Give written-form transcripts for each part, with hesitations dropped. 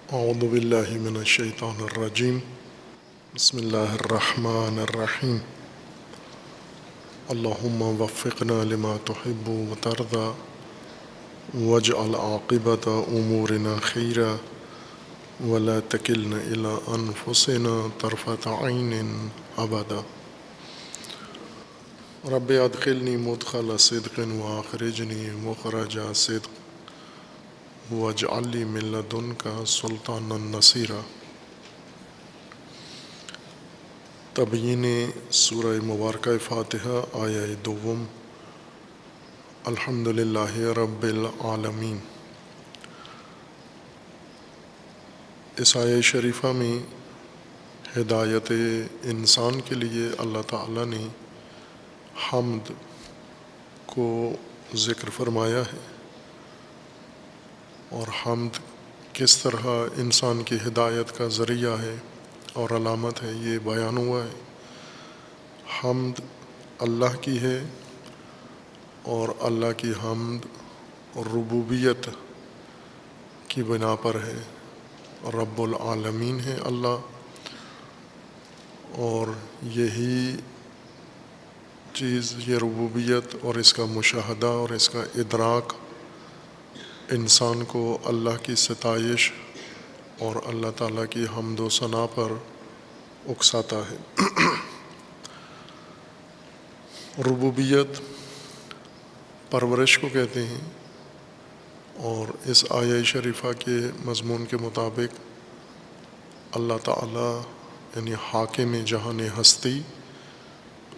اعوذ باللہ من الشیطان الرجیم بسم اللہ الرحمن الرحیم اللہم وفقنا لما تحب وترضى واجعل عاقبۃ امورنا خیرا ولا تکلنا الی انفسنا طرفۃ عین ابدا رب ادخلنی مدخل صدق واخرجنی مخرج صدق واجعل لی من لدنک سلطانا نصیرا۔ تبیین سورہ مبارکہ فاتحہ آیہ دوم۔ الحمد للہ رب العالمین۔ اس آیہ شریفہ میں ہدایت انسان کے لیے اللہ تعالیٰ نے حمد کو ذکر فرمایا ہے، اور حمد کس طرح انسان کی ہدایت کا ذریعہ ہے اور علامت ہے یہ بیان ہوا ہے۔ حمد اللہ کی ہے، اور اللہ کی حمد ربوبیت کی بنا پر ہے۔ رب العالمین ہے اللہ، اور یہی چیز، یہ ربوبیت اور اس کا مشاہدہ اور اس کا ادراک انسان کو اللہ کی ستائش اور اللہ تعالیٰ کی حمد و ثنا پر اکساتا ہے۔ ربوبیت پرورش کو کہتے ہیں، اور اس آیہ شریفہ کے مضمون کے مطابق اللہ تعالیٰ یعنی حاکم جہان ہستی،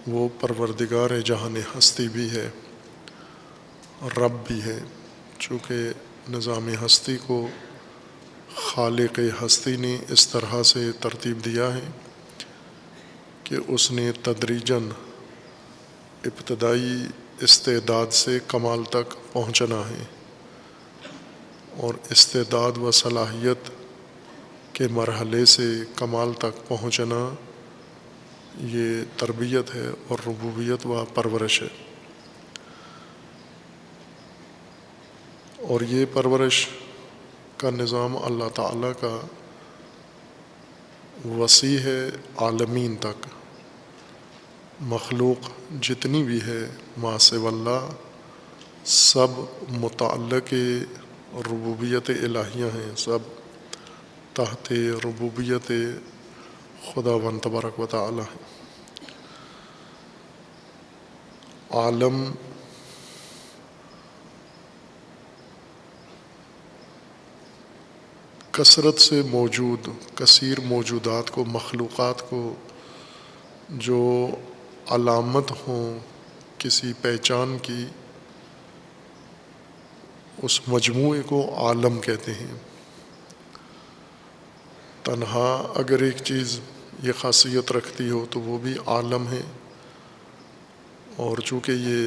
وہ پروردگار جہان ہستی بھی ہے، رب بھی ہے۔ چونکہ نظام ہستی کو خالق ہستی نے اس طرح سے ترتیب دیا ہے کہ اس نے تدریجاً ابتدائی استعداد سے کمال تک پہنچنا ہے، اور استعداد و صلاحیت کے مرحلے سے کمال تک پہنچنا یہ تربیت ہے اور ربوبیت و پرورش ہے۔ اور یہ پرورش کا نظام اللہ تعالیٰ کا وسیع ہے عالمین تک۔ مخلوق جتنی بھی ہے ما سوی اللہ، سب متعلق ربوبیت الہیہ ہیں، سب تحت ربوبیت خداوند تبارک و تعالیٰ ہیں۔ عالم کثرت سے موجود کثیر موجودات کو، مخلوقات کو جو علامت ہوں کسی پہچان کی، اس مجموعے کو عالم کہتے ہیں۔ تنہا اگر ایک چیز یہ خاصیت رکھتی ہو تو وہ بھی عالم ہے، اور چونکہ یہ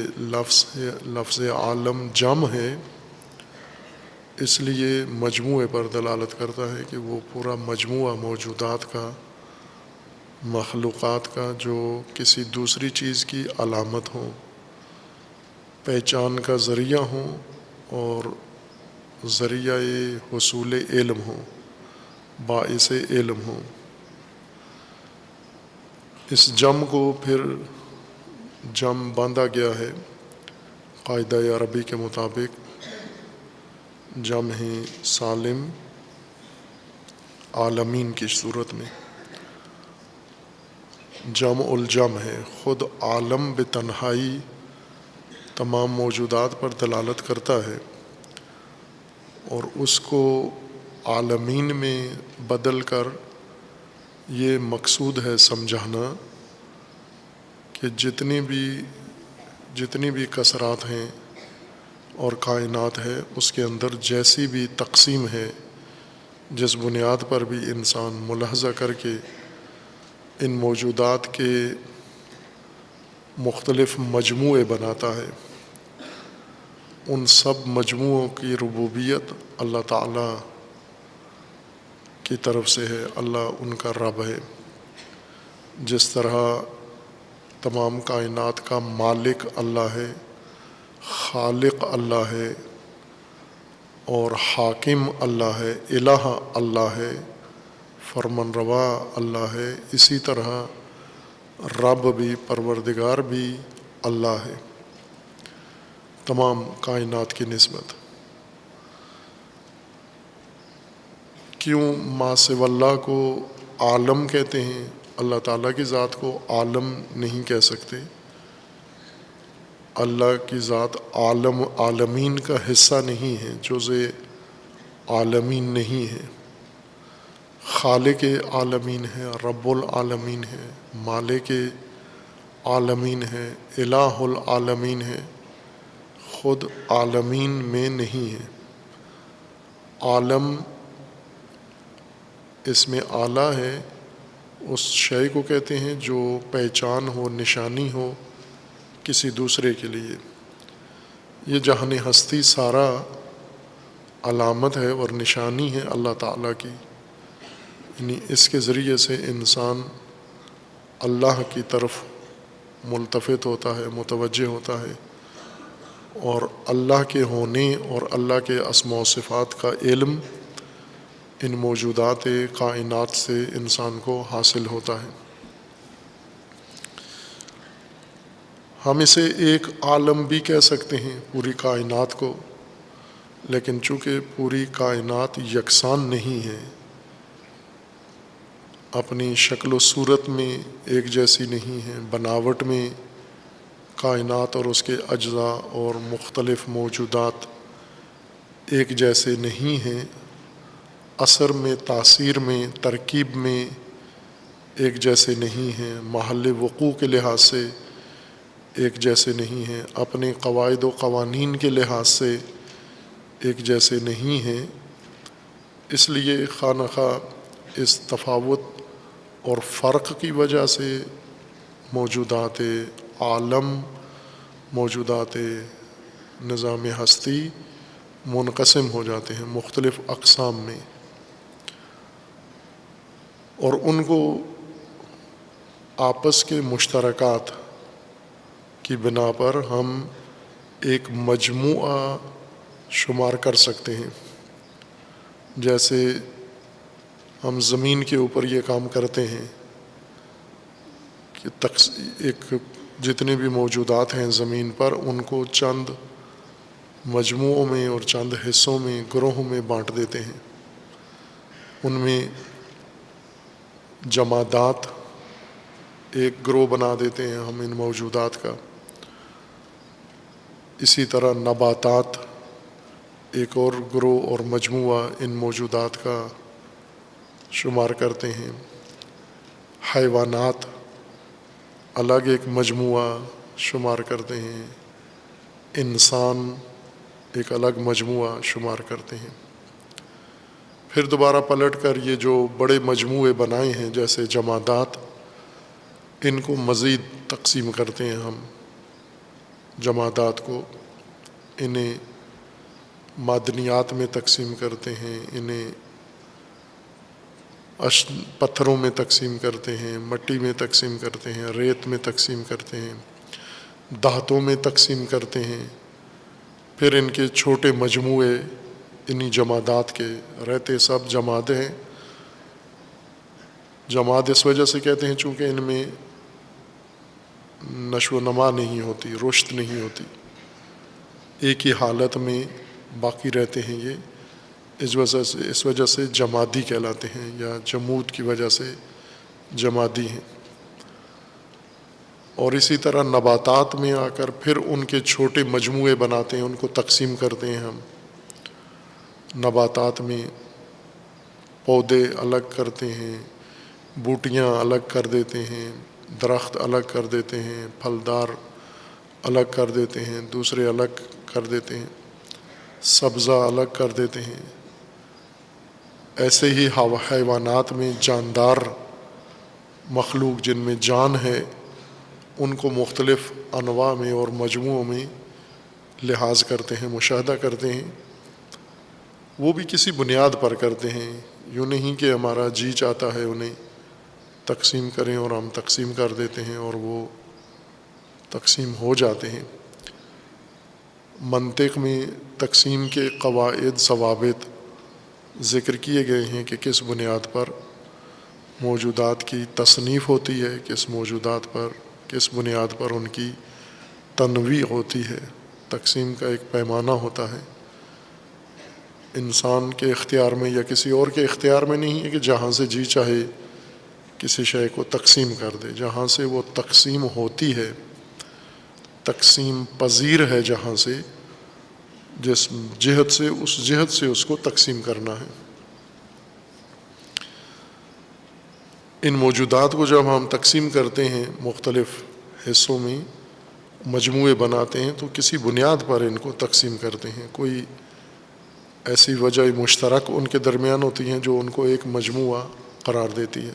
لفظ عالم جمع ہے، اس لیے مجموعے پر دلالت کرتا ہے کہ وہ پورا مجموعہ موجودات کا، مخلوقات کا، جو کسی دوسری چیز کی علامت ہوں، پہچان کا ذریعہ ہوں، اور ذریعہ حصول علم ہوں، باعث علم ہوں۔ اس جمع کو پھر جمع باندھا گیا ہے قاعدہ عربی کے مطابق، جمع ہے سالم عالمین کی صورت میں، جمع الجمع ہے۔ خود عالم بتنہائی تمام موجودات پر دلالت کرتا ہے، اور اس کو عالمین میں بدل کر یہ مقصود ہے سمجھانا کہ جتنی بھی کثرات ہیں اور کائنات ہے، اس کے اندر جیسی بھی تقسیم ہے، جس بنیاد پر بھی انسان ملاحظہ کر کے ان موجودات کے مختلف مجموعے بناتا ہے، ان سب مجموعوں کی ربوبیت اللہ تعالیٰ کی طرف سے ہے۔ اللہ ان کا رب ہے۔ جس طرح تمام کائنات کا مالک اللہ ہے، خالق اللہ ہے، اور حاکم اللہ ہے، الہ اللہ ہے، فرمان روا اللہ ہے، اسی طرح رب بھی، پروردگار بھی اللہ ہے تمام کائنات کی نسبت۔ کیوں ما سوی اللہ کو عالم کہتے ہیں؟ اللہ تعالیٰ کی ذات کو عالم نہیں کہہ سکتے۔ اللہ کی ذات عالم، عالمین کا حصہ نہیں ہے، جزء عالمین نہیں ہے، خالق عالمین ہے، رب العالمین ہے، مالک عالمین ہے، الہ العالمین ہے، خود عالمین میں نہیں ہے۔ عالم اس میں اعلیٰ ہے، اس شے کو کہتے ہیں جو پہچان ہو، نشانی ہو کسی دوسرے کے لیے۔ یہ جہان ہستی سارا علامت ہے اور نشانی ہے اللہ تعالیٰ کی، یعنی اس کے ذریعے سے انسان اللہ کی طرف ملتفت ہوتا ہے، متوجہ ہوتا ہے، اور اللہ کے ہونے اور اللہ کے اسماء و صفات کا علم ان موجودات کائنات سے انسان کو حاصل ہوتا ہے۔ ہم اسے ایک عالم بھی کہہ سکتے ہیں پوری کائنات کو، لیکن چونکہ پوری کائنات یکساں نہیں ہے، اپنی شکل و صورت میں ایک جیسی نہیں ہے، بناوٹ میں کائنات اور اس کے اجزاء اور مختلف موجودات ایک جیسے نہیں ہیں، اثر میں، تاثیر میں، ترکیب میں ایک جیسے نہیں ہیں، محل وقوع کے لحاظ سے ایک جیسے نہیں ہیں، اپنے قواعد و قوانین کے لحاظ سے ایک جیسے نہیں ہیں۔ اس لیے خواہ نخواہ اس تفاوت اور فرق کی وجہ سے موجودات عالم، موجودات نظام ہستی منقسم ہو جاتے ہیں مختلف اقسام میں، اور ان کو آپس کے مشترکات کی بنا پر ہم ایک مجموعہ شمار کر سکتے ہیں۔ جیسے ہم زمین کے اوپر یہ کام کرتے ہیں کہ ایک جتنے بھی موجودات ہیں زمین پر ان کو چند مجموعوں میں اور چند حصوں میں، گروہوں میں بانٹ دیتے ہیں۔ ان میں جمادات ایک گروہ بنا دیتے ہیں ہم ان موجودات کا، اسی طرح نباتات ایک اور گروہ اور مجموعہ ان موجودات کا شمار کرتے ہیں، حیوانات الگ ایک مجموعہ شمار کرتے ہیں، انسان ایک الگ مجموعہ شمار کرتے ہیں۔ پھر دوبارہ پلٹ کر یہ جو بڑے مجموعے بنائے ہیں جیسے جمادات، ان کو مزید تقسیم کرتے ہیں ہم جمادات کو، انہیں معدنیات میں تقسیم کرتے ہیں، انہیں پتھروں میں تقسیم کرتے ہیں، مٹی میں تقسیم کرتے ہیں، ریت میں تقسیم کرتے ہیں، دھاتوں میں تقسیم کرتے ہیں۔ پھر ان کے چھوٹے مجموعے انہی جمادات کے، رہتے سب جماد ہیں۔ جماد اس وجہ سے کہتے ہیں چونکہ ان میں نشو و نما نہیں ہوتی، رشد نہیں ہوتی، ایک ہی حالت میں باقی رہتے ہیں۔ یہ اس وجہ سے جمادی کہلاتے ہیں، یا جمود کی وجہ سے جمادی ہیں۔ اور اسی طرح نباتات میں آ کر پھر ان کے چھوٹے مجموعے بناتے ہیں، ان کو تقسیم کرتے ہیں ہم۔ نباتات میں پودے الگ کرتے ہیں، بوٹیاں الگ کر دیتے ہیں، درخت الگ کر دیتے ہیں، پھلدار الگ کر دیتے ہیں، دوسرے الگ کر دیتے ہیں، سبزہ الگ کر دیتے ہیں۔ ایسے ہی حیوانات میں جاندار مخلوق جن میں جان ہے، ان کو مختلف انواع میں اور مجموعوں میں لحاظ کرتے ہیں، مشاہدہ کرتے ہیں۔ وہ بھی کسی بنیاد پر کرتے ہیں، یوں نہیں کہ ہمارا جی چاہتا ہے انہیں تقسیم کریں اور ہم تقسیم کر دیتے ہیں اور وہ تقسیم ہو جاتے ہیں، منطق میں تقسیم کے قواعد ضوابط ذکر کیے گئے ہیں کہ کس بنیاد پر موجودات کی تصنیف ہوتی ہے، کس بنیاد پر ان کی تنویع ہوتی ہے۔ تقسیم کا ایک پیمانہ ہوتا ہے، انسان کے اختیار میں یا کسی اور کے اختیار میں نہیں ہے کہ جہاں سے جی چاہے کسی شے کو تقسیم کر دے۔ جہاں سے وہ تقسیم ہوتی ہے، تقسیم پذیر ہے، جہاں سے جس جہت سے اس کو تقسیم کرنا ہے۔ ان موجودات کو جب ہم تقسیم کرتے ہیں، مختلف حصوں میں مجموعے بناتے ہیں، تو کسی بنیاد پر ان کو تقسیم کرتے ہیں۔ کوئی ایسی وجہ مشترک ان کے درمیان ہوتی ہیں جو ان کو ایک مجموعہ قرار دیتی ہے۔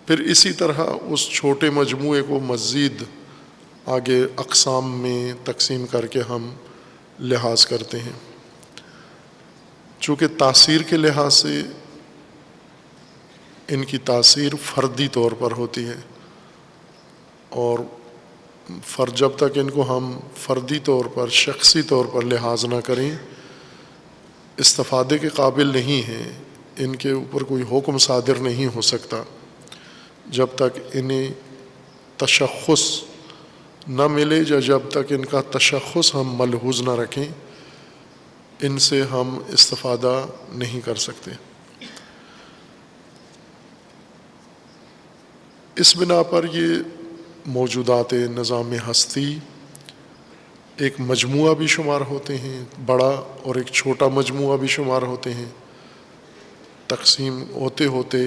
پھر اسی طرح اس چھوٹے مجموعے کو مزید آگے اقسام میں تقسیم کر کے ہم لحاظ کرتے ہیں۔ چونکہ تاثیر کے لحاظ سے ان کی تاثیر فردی طور پر ہوتی ہے، اور جب تک ان کو ہم فردی طور پر، شخصی طور پر لحاظ نہ کریں، استفادے کے قابل نہیں ہیں، ان کے اوپر کوئی حکم صادر نہیں ہو سکتا جب تک انہیں تشخص نہ ملے، یا جب تک ان کا تشخص ہم ملحوظ نہ رکھیں، ان سے ہم استفادہ نہیں کر سکتے۔ اس بنا پر یہ موجودات نظام ہستی ایک مجموعہ بھی شمار ہوتے ہیں، بڑا اور ایک چھوٹا مجموعہ بھی شمار ہوتے ہیں۔ تقسیم ہوتے ہوتے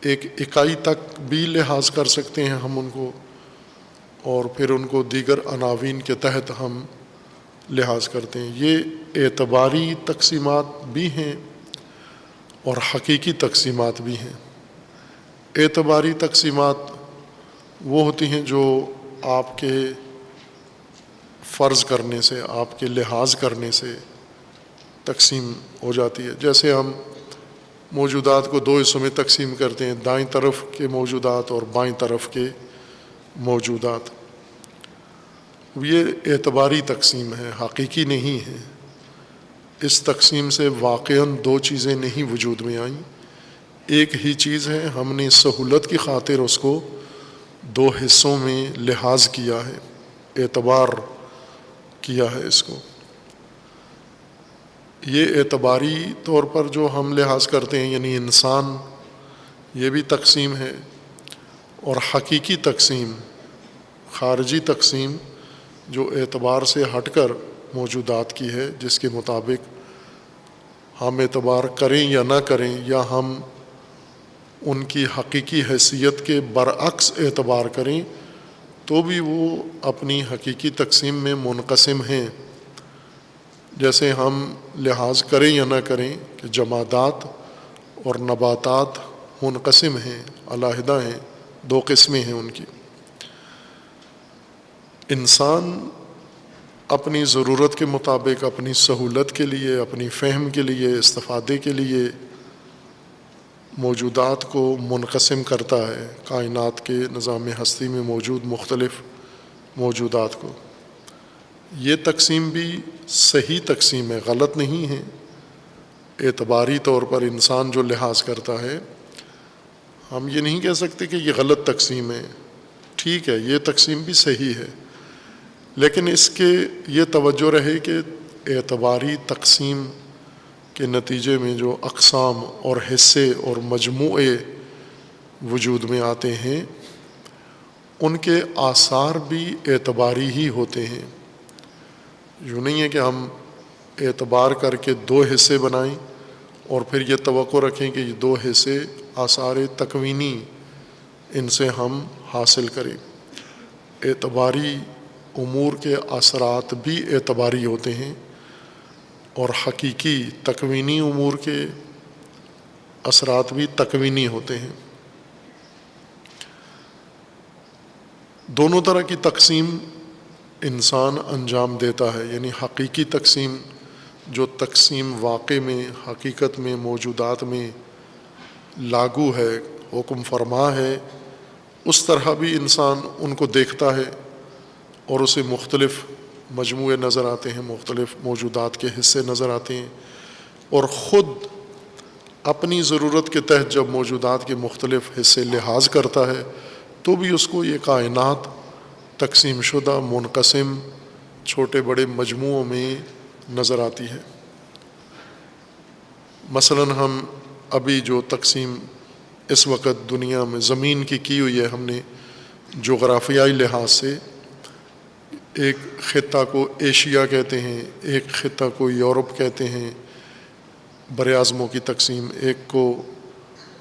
ایک اکائی تک بھی لحاظ کر سکتے ہیں ہم ان کو، اور پھر ان کو دیگر عناوین کے تحت ہم لحاظ کرتے ہیں۔ یہ اعتباری تقسیمات بھی ہیں اور حقیقی تقسیمات بھی ہیں۔ اعتباری تقسیمات وہ ہوتی ہیں جو آپ کے فرض کرنے سے، آپ کے لحاظ کرنے سے تقسیم ہو جاتی ہے۔ جیسے ہم موجودات کو دو حصوں میں تقسیم کرتے ہیں، دائیں طرف کے موجودات اور بائیں طرف کے موجودات۔ یہ اعتباری تقسیم ہے، حقیقی نہیں ہے۔ اس تقسیم سے واقعاً دو چیزیں نہیں وجود میں آئیں، ایک ہی چیز ہے، ہم نے سہولت کی خاطر اس کو دو حصوں میں لحاظ کیا ہے، اعتبار کیا ہے اس کو۔ یہ اعتباری طور پر جو ہم لحاظ کرتے ہیں، یعنی انسان، یہ بھی تقسیم ہے، اور حقیقی تقسیم، خارجی تقسیم جو اعتبار سے ہٹ کر موجودات کی ہے، جس کے مطابق ہم اعتبار کریں یا نہ کریں، یا ہم ان کی حقیقی حیثیت کے برعکس اعتبار کریں، تو بھی وہ اپنی حقیقی تقسیم میں منقسم ہیں۔ جیسے ہم لحاظ کریں یا نہ کریں کہ جمادات اور نباتات منقسم ہیں، علیحدہ ہیں، دو قسمیں ہیں ان کی۔ انسان اپنی ضرورت کے مطابق، اپنی سہولت کے لیے، اپنی فہم کے لیے، استفادے کے لیے موجودات کو منقسم کرتا ہے، کائنات کے نظام ہستی میں موجود مختلف موجودات کو۔ یہ تقسیم بھی صحیح تقسیم ہے، غلط نہیں ہے۔ اعتباری طور پر انسان جو لحاظ کرتا ہے، ہم یہ نہیں کہہ سکتے کہ یہ غلط تقسیم ہے، ٹھیک ہے، یہ تقسیم بھی صحیح ہے، لیکن اس کے یہ توجہ رہے کہ اعتباری تقسیم کے نتیجے میں جو اقسام اور حصے اور مجموعے وجود میں آتے ہیں، ان کے آثار بھی اعتباری ہی ہوتے ہیں۔ یوں نہیں ہے کہ ہم اعتبار کر کے دو حصے بنائیں اور پھر یہ توقع رکھیں کہ یہ دو حصے آثار تکوینی ان سے ہم حاصل کریں۔ اعتباری امور کے اثرات بھی اعتباری ہوتے ہیں، اور حقیقی تکوینی امور کے اثرات بھی تکوینی ہوتے ہیں۔ دونوں طرح کی تقسیم انسان انجام دیتا ہے، یعنی حقیقی تقسیم جو تقسیم واقع میں، حقیقت میں، موجودات میں لاگو ہے، حکم فرما ہے، اس طرح بھی انسان ان کو دیکھتا ہے اور اسے مختلف مجموعے نظر آتے ہیں، مختلف موجودات کے حصے نظر آتے ہیں، اور خود اپنی ضرورت کے تحت جب موجودات کے مختلف حصے لحاظ کرتا ہے تو بھی اس کو یہ کائنات تقسیم شدہ منقسم چھوٹے بڑے مجموعوں میں نظر آتی ہے۔ مثلاً ہم ابھی جو تقسیم اس وقت دنیا میں زمین کی ہوئی ہے، ہم نے جغرافیائی لحاظ سے ایک خطہ کو ایشیا کہتے ہیں، ایک خطہ کو یورپ کہتے ہیں، بر اعظموں کی تقسیم، ایک کو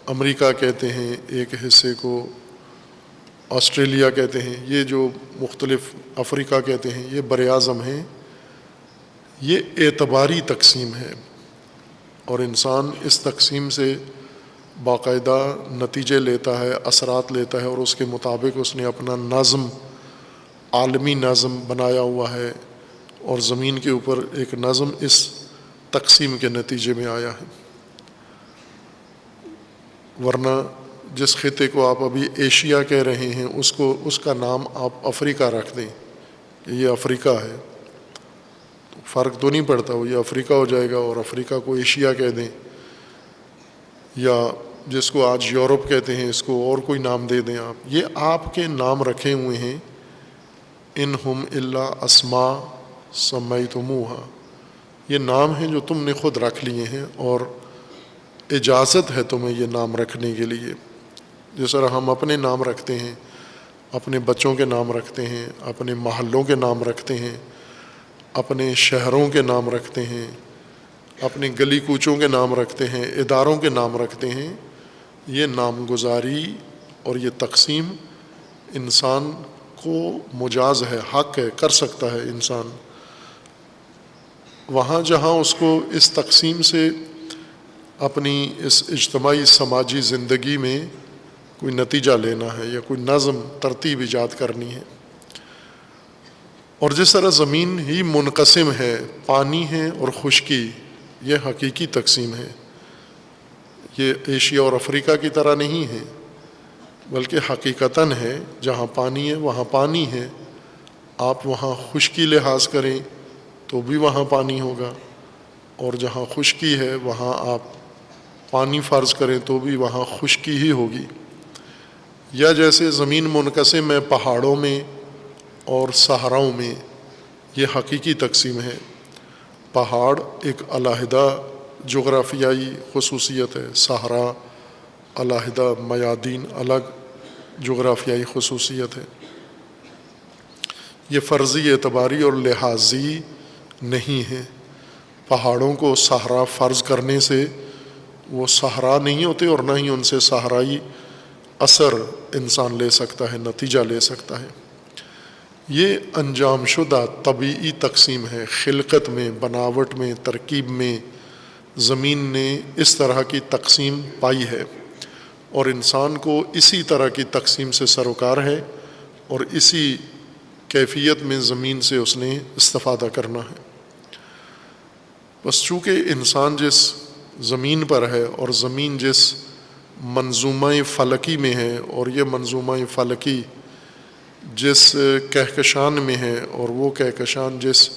امریکہ کہتے ہیں، ایک حصے کو آسٹریلیا کہتے ہیں، یہ جو مختلف افریقہ کہتے ہیں، یہ بر اعظم ہیں۔ یہ اعتباری تقسیم ہے، اور انسان اس تقسیم سے باقاعدہ نتیجے لیتا ہے، اثرات لیتا ہے، اور اس کے مطابق اس نے اپنا نظم، عالمی نظم بنایا ہوا ہے، اور زمین کے اوپر ایک نظم اس تقسیم کے نتیجے میں آیا ہے۔ ورنہ جس خطے کو آپ ابھی ایشیا کہہ رہے ہیں اس کا نام آپ افریقہ رکھ دیں کہ یہ افریقہ ہے، تو فرق تو نہیں پڑتا، وہ یہ افریقہ ہو جائے گا، اور افریقہ کو ایشیا کہہ دیں، یا جس کو آج یورپ کہتے ہیں اس کو اور کوئی نام دے دیں آپ، یہ آپ کے نام رکھے ہوئے ہیں۔ ان ہم الا اسماء سمیتموہا، یہ نام ہیں جو تم نے خود رکھ لیے ہیں، اور اجازت ہے تمہیں یہ نام رکھنے کے لیے۔ جس طرح ہم اپنے نام رکھتے ہیں، اپنے بچوں کے نام رکھتے ہیں، اپنے محلوں کے نام رکھتے ہیں، اپنے شہروں کے نام رکھتے ہیں، اپنے گلی کوچوں کے نام رکھتے ہیں، اداروں کے نام رکھتے ہیں، یہ نامگزاری اور یہ تقسیم انسان کو مجاز ہے، حق ہے، کر سکتا ہے انسان۔ وہاں جہاں اس کو اس تقسیم سے اپنی اس اجتماعی سماجی زندگی میں کوئی نتیجہ لینا ہے یا کوئی نظم ترتیب ایجاد کرنی ہے، اور جس طرح زمین ہی منقسم ہے، پانی ہے اور خشکی، یہ حقیقی تقسیم ہے، یہ ایشیا اور افریقہ کی طرح نہیں ہے، بلکہ حقیقتاً ہے۔ جہاں پانی ہے وہاں پانی ہے، آپ وہاں خشکی لحاظ کریں تو بھی وہاں پانی ہوگا، اور جہاں خشکی ہے وہاں آپ پانی فرض کریں تو بھی وہاں خشکی ہی ہوگی۔ یا جیسے زمین منقسم ہے پہاڑوں میں اور صحراؤں میں، یہ حقیقی تقسیم ہے۔ پہاڑ ایک علیحدہ جغرافیائی خصوصیت ہے، صحرا علیحدہ، میادین الگ جغرافیائی خصوصیت ہے۔ یہ فرضی، اعتباری اور لحاظی نہیں ہے۔ پہاڑوں کو صحرا فرض کرنے سے وہ صحرا نہیں ہوتے، اور نہ ہی ان سے صحرائی اثر انسان لے سکتا ہے، نتیجہ لے سکتا ہے۔ یہ انجام شدہ طبیعی تقسیم ہے۔ خلقت میں، بناوٹ میں، ترکیب میں زمین نے اس طرح کی تقسیم پائی ہے، اور انسان کو اسی طرح کی تقسیم سے سروکار ہے، اور اسی کیفیت میں زمین سے اس نے استفادہ کرنا ہے۔ بس چونکہ انسان جس زمین پر ہے، اور زمین جس منظومہ فلکی میں ہے، اور یہ منظومہ فلکی جس کہکشان میں ہے، اور وہ کہکشان جس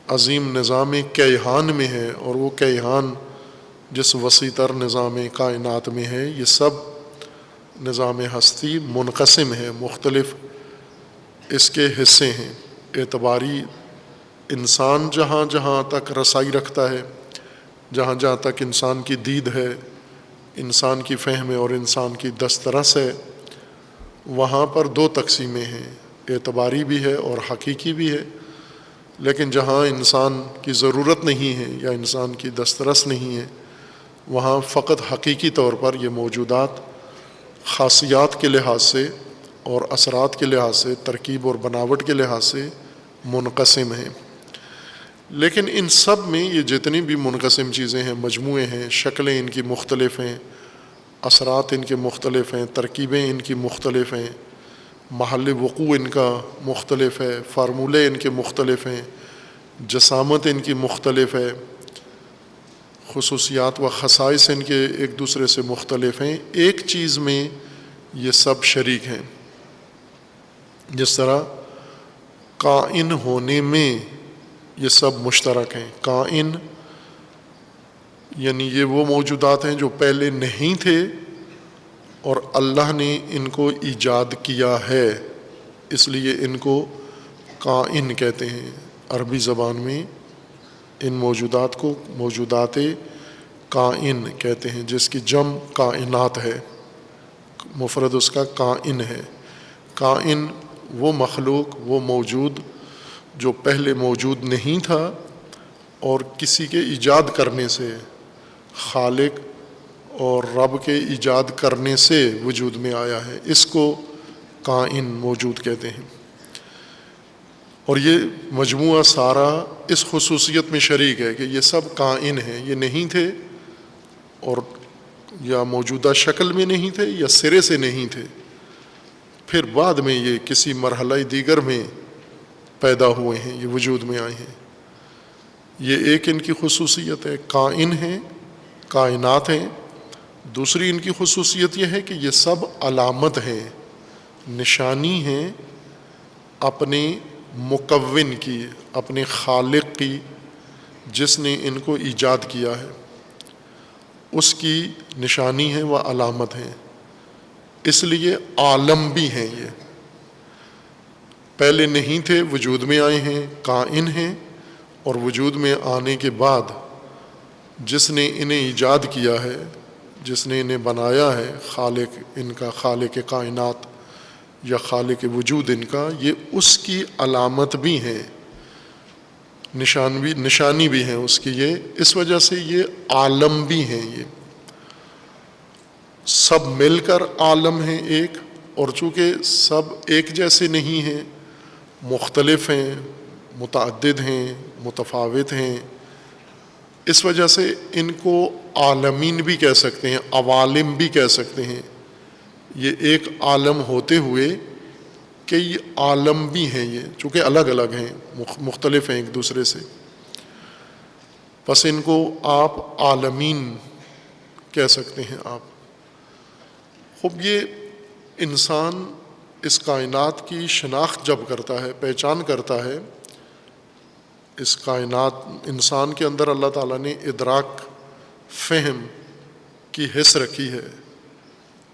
عظیم نظام کیہان میں ہے، اور وہ کیہان جس وسیع تر نظام کائنات میں ہے، یہ سب نظام ہستی منقسم ہے، مختلف اس کے حصے ہیں۔ اعتباری انسان جہاں جہاں تک رسائی رکھتا ہے، جہاں جہاں تک انسان کی دید ہے، انسان کی فہم ہے اور انسان کی دسترس ہے، وہاں پر دو تقسیمیں ہیں، اعتباری بھی ہے اور حقیقی بھی ہے۔ لیکن جہاں انسان کی ضرورت نہیں ہے یا انسان کی دسترس نہیں ہے، وہاں فقط حقیقی طور پر یہ موجودات خاصیات کے لحاظ سے اور اثرات کے لحاظ سے، ترکیب اور بناوٹ کے لحاظ سے منقسم ہیں۔ لیکن ان سب میں یہ جتنی بھی منقسم چیزیں ہیں، مجموعے ہیں، شکلیں ان کی مختلف ہیں، اثرات ان کے مختلف ہیں، ترکیبیں ان کی مختلف ہیں، محل وقوع ان کا مختلف ہے، فارمولے ان کے مختلف ہیں، جسامت ان کی مختلف ہے، خصوصیات و خصائص ان کے ایک دوسرے سے مختلف ہیں، ایک چیز میں یہ سب شریک ہیں۔ جس طرح کائن ہونے میں یہ سب مشترک ہیں۔ کائن یعنی یہ وہ موجودات ہیں جو پہلے نہیں تھے اور اللہ نے ان کو ایجاد کیا ہے، اس لیے ان کو کائن کہتے ہیں۔ عربی زبان میں ان موجودات کو موجودات کائن کہتے ہیں، جس کی جمع کائنات ہے، مفرد اس کا کائن ہے۔ کائن وہ مخلوق، وہ موجود جو پہلے موجود نہیں تھا اور کسی کے ایجاد کرنے سے، خالق اور رب کے ایجاد کرنے سے وجود میں آیا ہے، اس کو کائن موجود کہتے ہیں۔ اور یہ مجموعہ سارا اس خصوصیت میں شریک ہے کہ یہ سب کائن ہیں، یہ نہیں تھے اور یا موجودہ شکل میں نہیں تھے یا سرے سے نہیں تھے، پھر بعد میں یہ کسی مرحلہ دیگر میں پیدا ہوئے ہیں، یہ وجود میں آئے ہیں۔ یہ ایک ان کی خصوصیت ہے، کائن ہیں، کائنات ہیں۔ دوسری ان کی خصوصیت یہ ہے کہ یہ سب علامت ہیں، نشانی ہیں اپنے مکون کی، اپنے خالق کی، جس نے ان کو ایجاد کیا ہے، اس کی نشانی ہے، وہ علامت ہیں۔ اس لیے عالم بھی ہیں، یہ پہلے نہیں تھے، وجود میں آئے ہیں، کائن ہیں، اور وجود میں آنے کے بعد جس نے انہیں ایجاد کیا ہے، جس نے انہیں بنایا ہے، خالق ان کا، خالق کائنات یا خالق وجود ان کا، یہ اس کی علامت بھی ہیں، نشانی بھی ہیں اس کی، یہ اس وجہ سے یہ عالم بھی ہیں۔ یہ سب مل کر عالم ہیں ایک، اور چونکہ سب ایک جیسے نہیں ہیں، مختلف ہیں، متعدد ہیں، متفاوت ہیں، اس وجہ سے ان کو عالمین بھی کہہ سکتے ہیں، عوالم بھی کہہ سکتے ہیں۔ یہ ایک عالم ہوتے ہوئے کئی عالم بھی ہیں، یہ چونکہ الگ الگ ہیں، مختلف ہیں ایک دوسرے سے، بس ان کو آپ عالمین کہہ سکتے ہیں آپ۔ خوب یہ انسان اس کائنات کی شناخت جب کرتا ہے، پہچان کرتا ہے، اس کائنات، انسان کے اندر اللہ تعالیٰ نے ادراک، فہم کی حس رکھی ہے،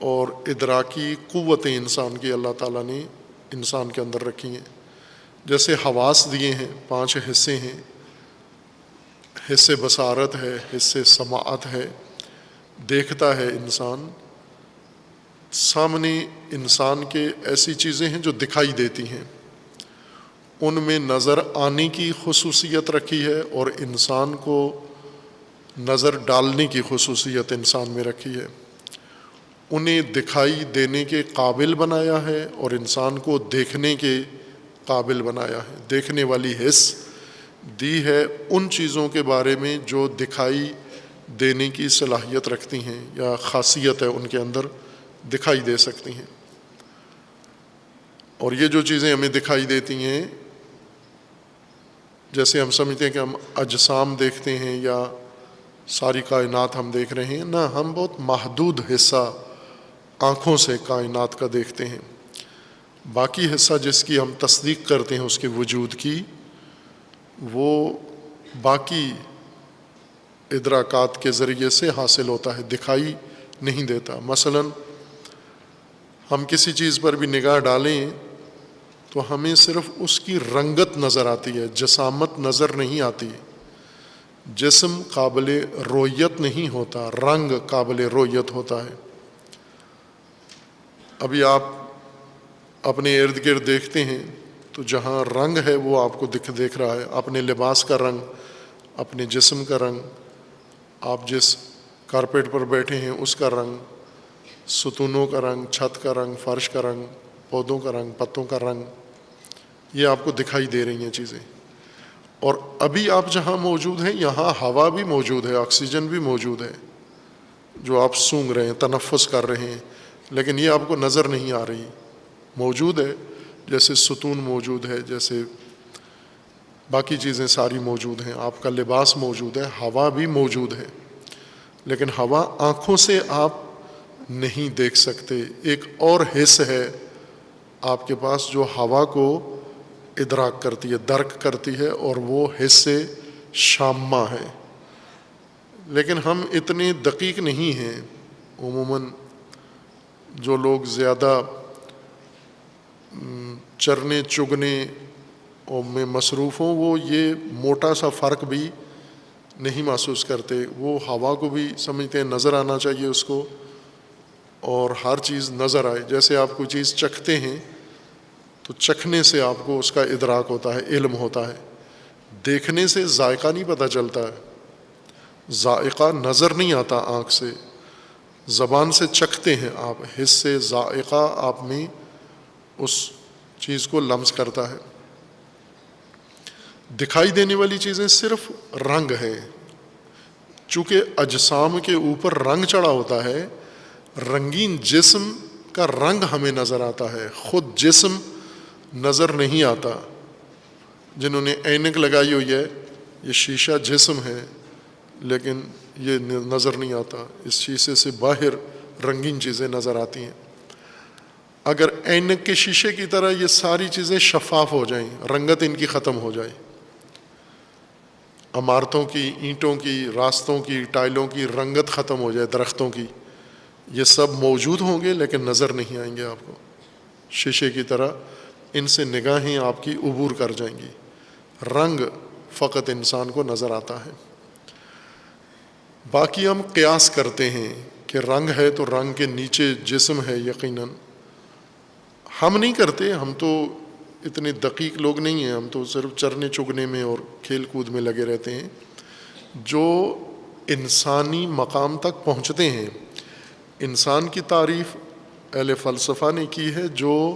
اور ادراکی قوتیں انسان کی اللہ تعالیٰ نے انسان کے اندر رکھی ہیں۔ جیسے حواس دیے ہیں، 5 حصے ہیں، حصے بصارت ہے، حصے سماعت ہے، دیکھتا ہے انسان، سامنے انسان کے ایسی چیزیں ہیں جو دکھائی دیتی ہیں، ان میں نظر آنے کی خصوصیت رکھی ہے، اور انسان کو نظر ڈالنے کی خصوصیت انسان میں رکھی ہے، انہیں دکھائی دینے کے قابل بنایا ہے اور انسان کو دیکھنے کے قابل بنایا ہے۔ دیکھنے والی حس دی ہے ان چیزوں کے بارے میں جو دکھائی دینے کی صلاحیت رکھتی ہیں یا خاصیت ہے ان کے اندر، دکھائی دے سکتی ہیں۔ اور یہ جو چیزیں ہمیں دکھائی دیتی ہیں، جیسے ہم سمجھتے ہیں کہ ہم اجسام دیکھتے ہیں یا ساری کائنات ہم دیکھ رہے ہیں، نہ، ہم بہت محدود حصہ آنکھوں سے کائنات کا دیکھتے ہیں، باقی حصہ جس کی ہم تصدیق کرتے ہیں اس کے وجود کی، وہ باقی ادراکات کے ذریعے سے حاصل ہوتا ہے، دکھائی نہیں دیتا۔ مثلا ہم کسی چیز پر بھی نگاہ ڈالیں تو ہمیں صرف اس کی رنگت نظر آتی ہے، جسامت نظر نہیں آتی، جسم قابل رؤیت نہیں ہوتا، رنگ قابل رؤیت ہوتا ہے۔ ابھی آپ اپنے ارد گرد دیکھتے ہیں تو جہاں رنگ ہے وہ آپ کو دیکھ رہا ہے، اپنے لباس کا رنگ، اپنے جسم کا رنگ، آپ جس کارپیٹ پر بیٹھے ہیں اس کا رنگ، ستونوں کا رنگ، چھت کا رنگ، فرش کا رنگ، پودوں کا رنگ، پتوں کا رنگ، یہ آپ کو دکھائی دے رہی ہیں چیزیں۔ اور ابھی آپ جہاں موجود ہیں یہاں ہوا بھی موجود ہے، آکسیجن بھی موجود ہے جو آپ سونگھ رہے ہیں، تنفس کر رہے ہیں، لیکن یہ آپ کو نظر نہیں آ رہی، موجود ہے، جیسے ستون موجود ہے، جیسے باقی چیزیں ساری موجود ہیں، آپ کا لباس موجود ہے، ہوا بھی موجود ہے، لیکن ہوا آنکھوں سے آپ نہیں دیکھ سکتے۔ ایک اور حس ہے آپ کے پاس جو ہوا کو ادراک کرتی ہے، درک کرتی ہے، اور وہ حس شامہ ہے۔ لیکن ہم اتنے دقیق نہیں ہیں۔ عموماً جو لوگ زیادہ چرنے چگنے میں مصروف ہوں وہ یہ موٹا سا فرق بھی نہیں محسوس کرتے۔ وہ ہوا کو بھی سمجھتے ہیں، نظر آنا چاہیے اس کو، اور ہر چیز نظر آئے۔ جیسے آپ کوئی چیز چکھتے ہیں تو چکھنے سے آپ کو اس کا ادراک ہوتا ہے، علم ہوتا ہے۔ دیکھنے سے ذائقہ نہیں پتہ چلتا ہے، ذائقہ نظر نہیں آتا آنکھ سے، زبان سے چکھتے ہیں آپ، حس سے ذائقہ آپ میں اس چیز کو لمس کرتا ہے۔ دکھائی دینے والی چیزیں صرف رنگ ہیں، چونکہ اجسام کے اوپر رنگ چڑھا ہوتا ہے، رنگین جسم کا رنگ ہمیں نظر آتا ہے، خود جسم نظر نہیں آتا۔ جنہوں نے اینک لگائی ہوئی ہے، یہ شیشہ جسم ہے لیکن یہ نظر نہیں آتا، اس شیشے سے باہر رنگین چیزیں نظر آتی ہیں۔ اگر اینک کے شیشے کی طرح یہ ساری چیزیں شفاف ہو جائیں، رنگت ان کی ختم ہو جائے، عمارتوں کی، اینٹوں کی، راستوں کی، ٹائلوں کی رنگت ختم ہو جائے، درختوں کی، یہ سب موجود ہوں گے لیکن نظر نہیں آئیں گے آپ کو، شیشے کی طرح ان سے نگاہیں آپ کی عبور کر جائیں گی۔ رنگ فقط انسان کو نظر آتا ہے۔ باقی ہم قیاس کرتے ہیں کہ رنگ ہے تو رنگ کے نیچے جسم ہے، یقیناً ہم نہیں کرتے، ہم تو اتنے دقیق لوگ نہیں ہیں، ہم تو صرف چرنے چگنے میں اور کھیل کود میں لگے رہتے ہیں۔ جو انسانی مقام تک پہنچتے ہیں، انسان کی تعریف اہل فلسفہ نے کی ہے، جو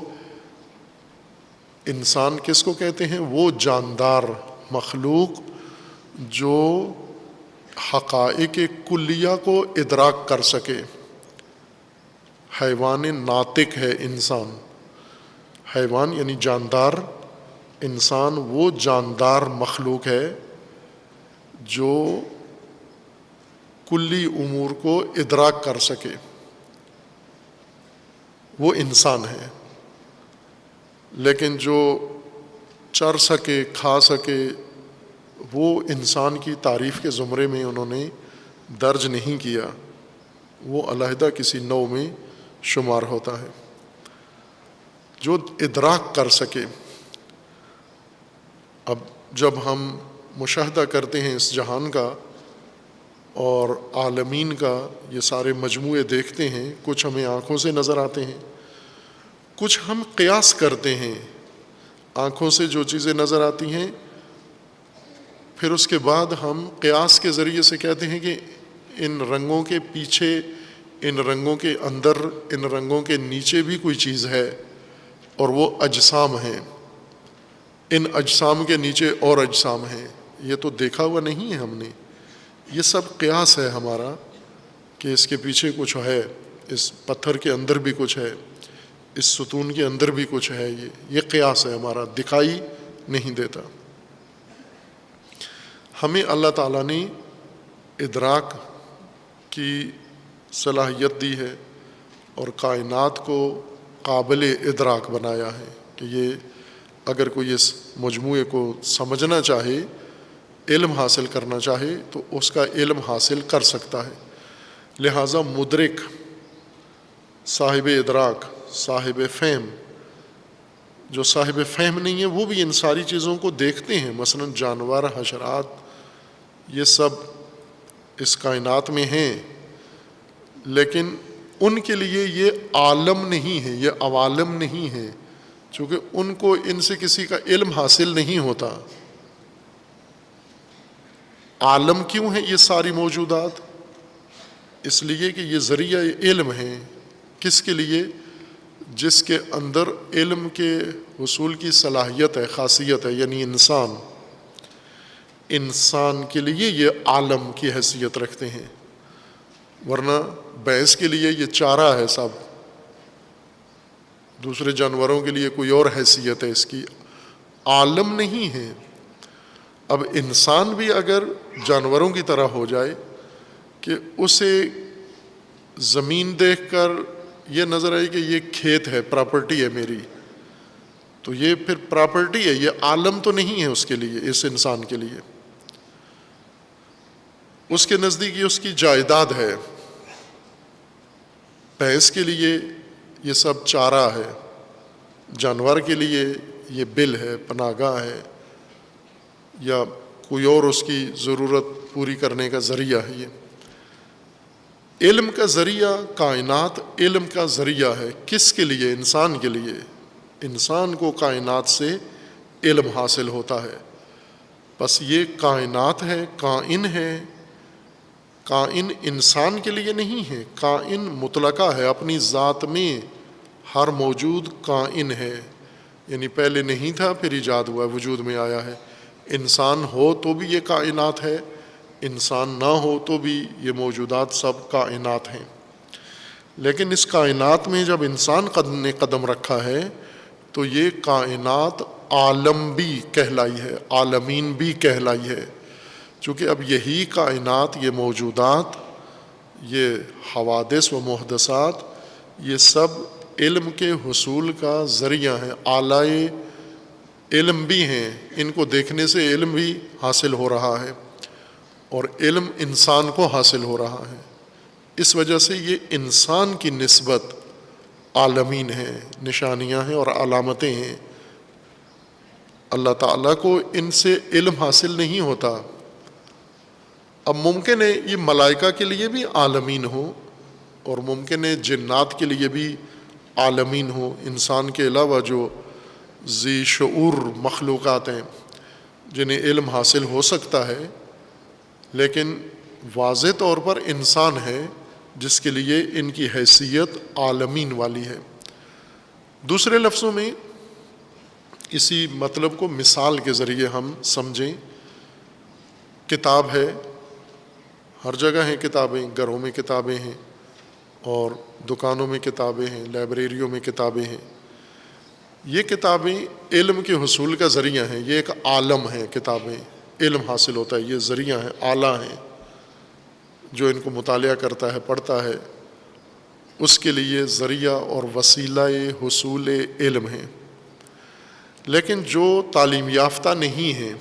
انسان کس کو کہتے ہیں؟ وہ جاندار مخلوق جو حقائق کلیہ کو ادراک کر سکے۔ حیوان ناطق ہے انسان، حیوان یعنی جاندار، انسان وہ جاندار مخلوق ہے جو کلی امور کو ادراک کر سکے، وہ انسان ہے۔ لیکن جو چر سکے، کھا سکے، وہ انسان کی تعریف کے زمرے میں انہوں نے درج نہیں کیا، وہ علیحدہ کسی نوع میں شمار ہوتا ہے۔ جو ادراک کر سکے۔ اب جب ہم مشاہدہ کرتے ہیں اس جہان کا اور عالمین کا، یہ سارے مجموعے دیکھتے ہیں، کچھ ہمیں آنکھوں سے نظر آتے ہیں، کچھ ہم قیاس کرتے ہیں، آنکھوں سے جو چیزیں نظر آتی ہیں، پھر اس کے بعد ہم قیاس کے ذریعے سے کہتے ہیں کہ ان رنگوں کے پیچھے، ان رنگوں کے اندر، ان رنگوں کے نیچے بھی کوئی چیز ہے، اور وہ اجسام ہیں، ان اجسام کے نیچے اور اجسام ہیں۔ یہ تو دیکھا ہوا نہیں ہے ہم نے، یہ سب قیاس ہے ہمارا کہ اس کے پیچھے کچھ ہے، اس پتھر کے اندر بھی کچھ ہے، اس ستون کے اندر بھی کچھ ہے، یہ قیاس ہے ہمارا، دکھائی نہیں دیتا۔ ہمیں اللہ تعالیٰ نے ادراک کی صلاحیت دی ہے اور کائنات کو قابل ادراک بنایا ہے کہ یہ اگر کوئی اس مجموعے کو سمجھنا چاہے، علم حاصل کرنا چاہے تو اس کا علم حاصل کر سکتا ہے۔ لہٰذا مدرک، صاحب ادراک، صاحب فہم، جو صاحب فہم نہیں ہے وہ بھی ان ساری چیزوں کو دیکھتے ہیں، مثلا جانور، حشرات، یہ سب اس کائنات میں ہیں، لیکن ان کے لیے یہ عالم نہیں ہے، یہ عوالم نہیں ہے، چونکہ ان کو ان سے کسی کا علم حاصل نہیں ہوتا۔ عالم کیوں ہے یہ ساری موجودات؟ اس لیے کہ یہ ذریعہ علم ہے۔ کس کے لیے؟ جس کے اندر علم کے حصول کی صلاحیت ہے، خاصیت ہے، یعنی انسان۔ انسان کے لیے یہ عالم کی حیثیت رکھتے ہیں، ورنہ بھینس کے لیے یہ چارہ ہے سب، دوسرے جانوروں کے لیے کوئی اور حیثیت ہے اس کی، عالم نہیں ہے۔ اب انسان بھی اگر جانوروں کی طرح ہو جائے کہ اسے زمین دیکھ کر یہ نظر آئی کہ یہ کھیت ہے، پراپرٹی ہے میری، تو یہ پھر پراپرٹی ہے، یہ عالم تو نہیں ہے اس کے لیے، اس انسان کے لیے۔ اس کے نزدیک یہ اس کی جائیداد ہے۔ بھینس کے لیے یہ سب چارہ ہے، جانور کے لیے یہ بل ہے، پناہ گاہ ہے، یا کوئی اور اس کی ضرورت پوری کرنے کا ذریعہ ہے۔ یہ علم کا ذریعہ، کائنات علم کا ذریعہ ہے۔ کس کے لیے؟ انسان کے لیے۔ انسان کو کائنات سے علم حاصل ہوتا ہے۔ بس یہ کائنات ہے، کائن ہے، کائن انسان کے لیے نہیں ہے، کائن مطلقہ ہے، اپنی ذات میں ہر موجود کائن ہے، یعنی پہلے نہیں تھا پھر ایجاد ہوا، وجود میں آیا ہے۔ انسان ہو تو بھی یہ کائنات ہے، انسان نہ ہو تو بھی یہ موجودات سب کائنات ہیں۔ لیکن اس کائنات میں جب انسان نے قدم رکھا ہے تو یہ کائنات عالم بھی کہلائی ہے، عالمین بھی کہلائی ہے، چونکہ اب یہی کائنات، یہ موجودات، یہ حوادث و محدثات، یہ سب علم کے حصول کا ذریعہ ہیں، اعلی علم بھی ہیں۔ ان کو دیکھنے سے علم بھی حاصل ہو رہا ہے، اور علم انسان کو حاصل ہو رہا ہے۔ اس وجہ سے یہ انسان کی نسبت عالمین ہیں، نشانیاں ہیں اور علامتیں ہیں۔ اللہ تعالیٰ کو ان سے علم حاصل نہیں ہوتا۔ اب ممکن ہے یہ ملائکہ کے لیے بھی عالمین ہو، اور ممکن ہے جنات کے لیے بھی عالمین ہو، انسان کے علاوہ جو ذی شعور مخلوقات ہیں جنہیں علم حاصل ہو سکتا ہے، لیکن واضح طور پر انسان ہے جس کے لیے ان کی حیثیت عالمین والی ہے۔ دوسرے لفظوں میں اسی مطلب کو مثال کے ذریعے ہم سمجھیں۔ کتاب ہے، ہر جگہ ہیں کتابیں، گھروں میں کتابیں ہیں، اور دکانوں میں کتابیں ہیں، لائبریریوں میں کتابیں ہیں۔ یہ کتابیں علم کے حصول کا ذریعہ ہیں، یہ ایک عالم ہے، کتابیں علم حاصل ہوتا ہے، یہ ذریعہ ہیں، آلہ ہیں۔ جو ان کو مطالعہ کرتا ہے، پڑھتا ہے، اس کے لیے ذریعہ اور وسیلہ حصول علم ہیں۔ لیکن جو تعلیم یافتہ نہیں ہیں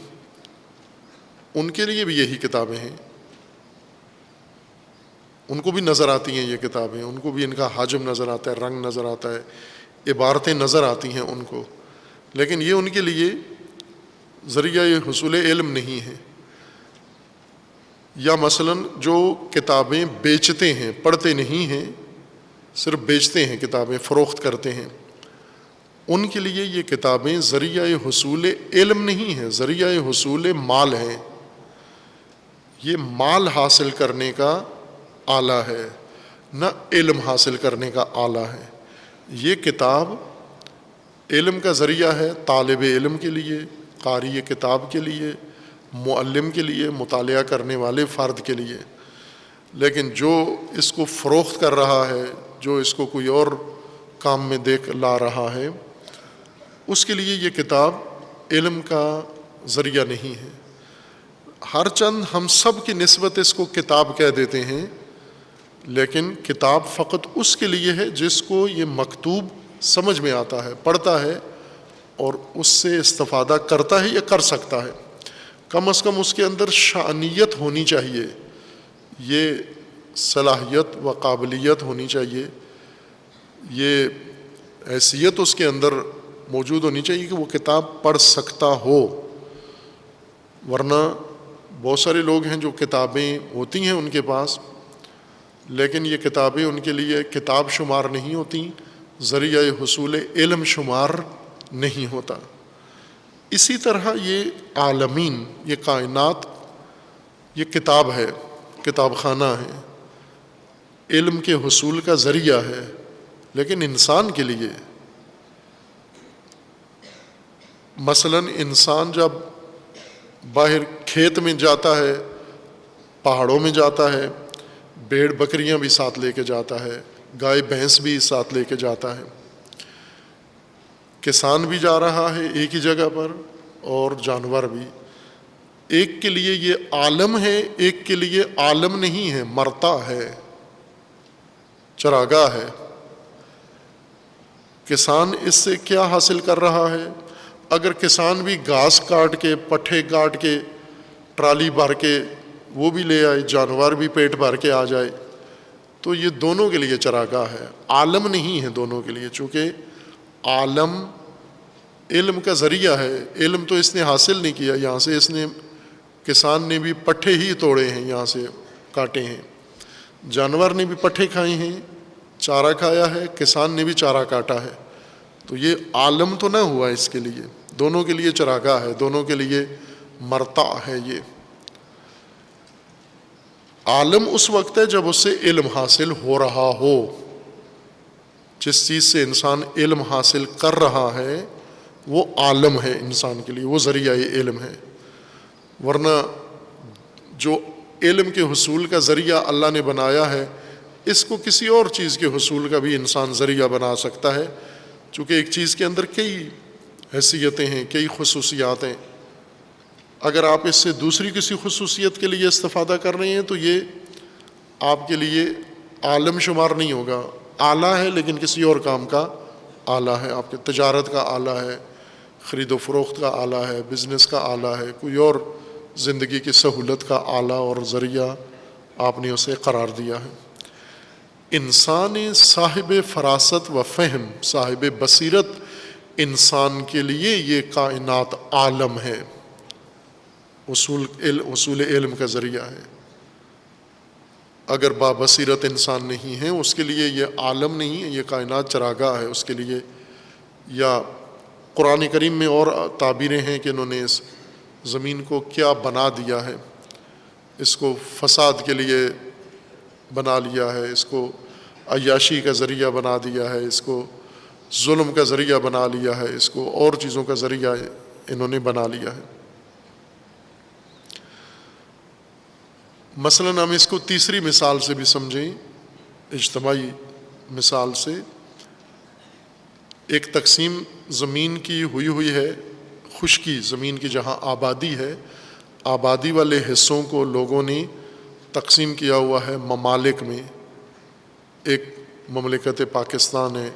ان کے لیے بھی یہی کتابیں ہیں، ان کو بھی نظر آتی ہیں یہ کتابیں، ان کو بھی ان کا حجم نظر آتا ہے، رنگ نظر آتا ہے، عبارتیں نظر آتی ہیں ان کو، لیکن یہ ان کے لیے ذریعہ حصول علم نہیں ہے۔ یا مثلا جو کتابیں بیچتے ہیں، پڑھتے نہیں ہیں، صرف بیچتے ہیں، کتابیں فروخت کرتے ہیں، ان کے لیے یہ کتابیں ذریعہ حصول علم نہیں ہیں، ذریعہ حصول مال ہیں۔ یہ مال حاصل کرنے کا آلہ ہے، نہ علم حاصل کرنے کا آلہ ہے۔ یہ کتاب علم کا ذریعہ ہے طالب علم کے لیے، قاری کتاب کے لیے، معلم کے لیے، مطالعہ کرنے والے فرد کے لیے۔ لیکن جو اس کو فروخت کر رہا ہے، جو اس کو کوئی اور کام میں دیکھ لا رہا ہے، اس کے لیے یہ کتاب علم کا ذریعہ نہیں ہے۔ ہر چند ہم سب کی نسبت اس کو کتاب کہہ دیتے ہیں، لیکن کتاب فقط اس کے لیے ہے جس کو یہ مکتوب سمجھ میں آتا ہے، پڑھتا ہے اور اس سے استفادہ کرتا ہے یا کر سکتا ہے۔ کم از کم اس کے اندر شأنیت ہونی چاہیے، یہ صلاحیت و قابلیت ہونی چاہیے، یہ حیثیت اس کے اندر موجود ہونی چاہیے کہ وہ کتاب پڑھ سکتا ہو۔ ورنہ بہت سارے لوگ ہیں جو کتابیں ہوتی ہیں ان کے پاس، لیکن یہ کتابیں ان کے لیے کتاب شمار نہیں ہوتی، ذریعہ حصول علم شمار نہیں ہوتا۔ اسی طرح یہ عالمین، یہ کائنات، یہ کتاب ہے، کتاب خانہ ہے، علم کے حصول کا ذریعہ ہے، لیکن انسان کے لیے، مثلا انسان جب باہر کھیت میں جاتا ہے، پہاڑوں میں جاتا ہے، بھیڑ بکریاں بھی ساتھ لے کے جاتا ہے، گائے بھینس بھی ساتھ لے کے جاتا ہے، کسان بھی جا رہا ہے ایک ہی جگہ پر، اور جانور بھی۔ ایک کے لیے یہ عالم ہے، ایک کے لیے عالم نہیں ہے، مرتا ہے، چراگاہ ہے۔ کسان اس سے کیا حاصل کر رہا ہے؟ اگر کسان بھی گھاس کاٹ کے، پٹھے کاٹ کے، ٹرالی بھر کے وہ بھی لے آئے، جانور بھی پیٹ بھر کے آ جائے، تو یہ دونوں کے لیے چراگاہ ہے، عالم نہیں ہے دونوں کے لیے، چونکہ عالم علم کا ذریعہ ہے، علم تو اس نے حاصل نہیں کیا، یہاں سے اس نے، کسان نے بھی پٹھے ہی توڑے ہیں، یہاں سے کاٹے ہیں، جانور نے بھی پٹھے کھائے ہیں، چارہ کھایا ہے، کسان نے بھی چارہ کاٹا ہے، تو یہ عالم تو نہ ہوا اس کے لیے، دونوں کے لیے چراگاہ ہے، دونوں کے لیے مرتع ہے۔ یہ عالم اس وقت ہے جب اس سے علم حاصل ہو رہا ہو، جس چیز سے انسان علم حاصل کر رہا ہے وہ عالم ہے انسان کے لیے، وہ ذریعہ علم ہے، ورنہ جو علم کے حصول کا ذریعہ اللہ نے بنایا ہے، اس کو کسی اور چیز کے حصول کا بھی انسان ذریعہ بنا سکتا ہے، چونکہ ایک چیز کے اندر کئی حیثیتیں ہیں، کئی خصوصیات ہیں، اگر آپ اس سے دوسری کسی خصوصیت کے لیے استفادہ کر رہے ہیں تو یہ آپ کے لیے عالم شمار نہیں ہوگا، آلہ ہے لیکن کسی اور کام کا آلہ ہے، آپ کے تجارت کا آلہ ہے، خرید و فروخت کا آلہ ہے، بزنس کا آلہ ہے، کوئی اور زندگی کی سہولت کا آلہ اور ذریعہ آپ نے اسے قرار دیا ہے۔ انسان صاحب فراست و فہم، صاحب بصیرت انسان کے لیے یہ کائنات عالم ہے، اصول علم کا ذریعہ ہے۔ اگر بابصیرت انسان نہیں ہے اس کے لیے یہ عالم نہیں ہے، یہ کائنات چراگاہ ہے اس کے لیے۔ یا قرآن کریم میں اور تعبیریں ہیں کہ انہوں نے اس زمین کو کیا بنا دیا ہے، اس کو فساد کے لیے بنا لیا ہے، اس کو عیاشی کا ذریعہ بنا دیا ہے، اس کو ظلم کا ذریعہ بنا لیا ہے، اس کو اور چیزوں کا ذریعہ انہوں نے بنا لیا ہے۔ مثلاً ہم اس کو تیسری مثال سے بھی سمجھیں، اجتماعی مثال سے، ایک تقسیم زمین کی ہوئی ہے، خشکی زمین کی جہاں آبادی ہے، آبادی والے حصوں کو لوگوں نے تقسیم کیا ہوا ہے ممالک میں، ایک مملکت پاکستان ہے،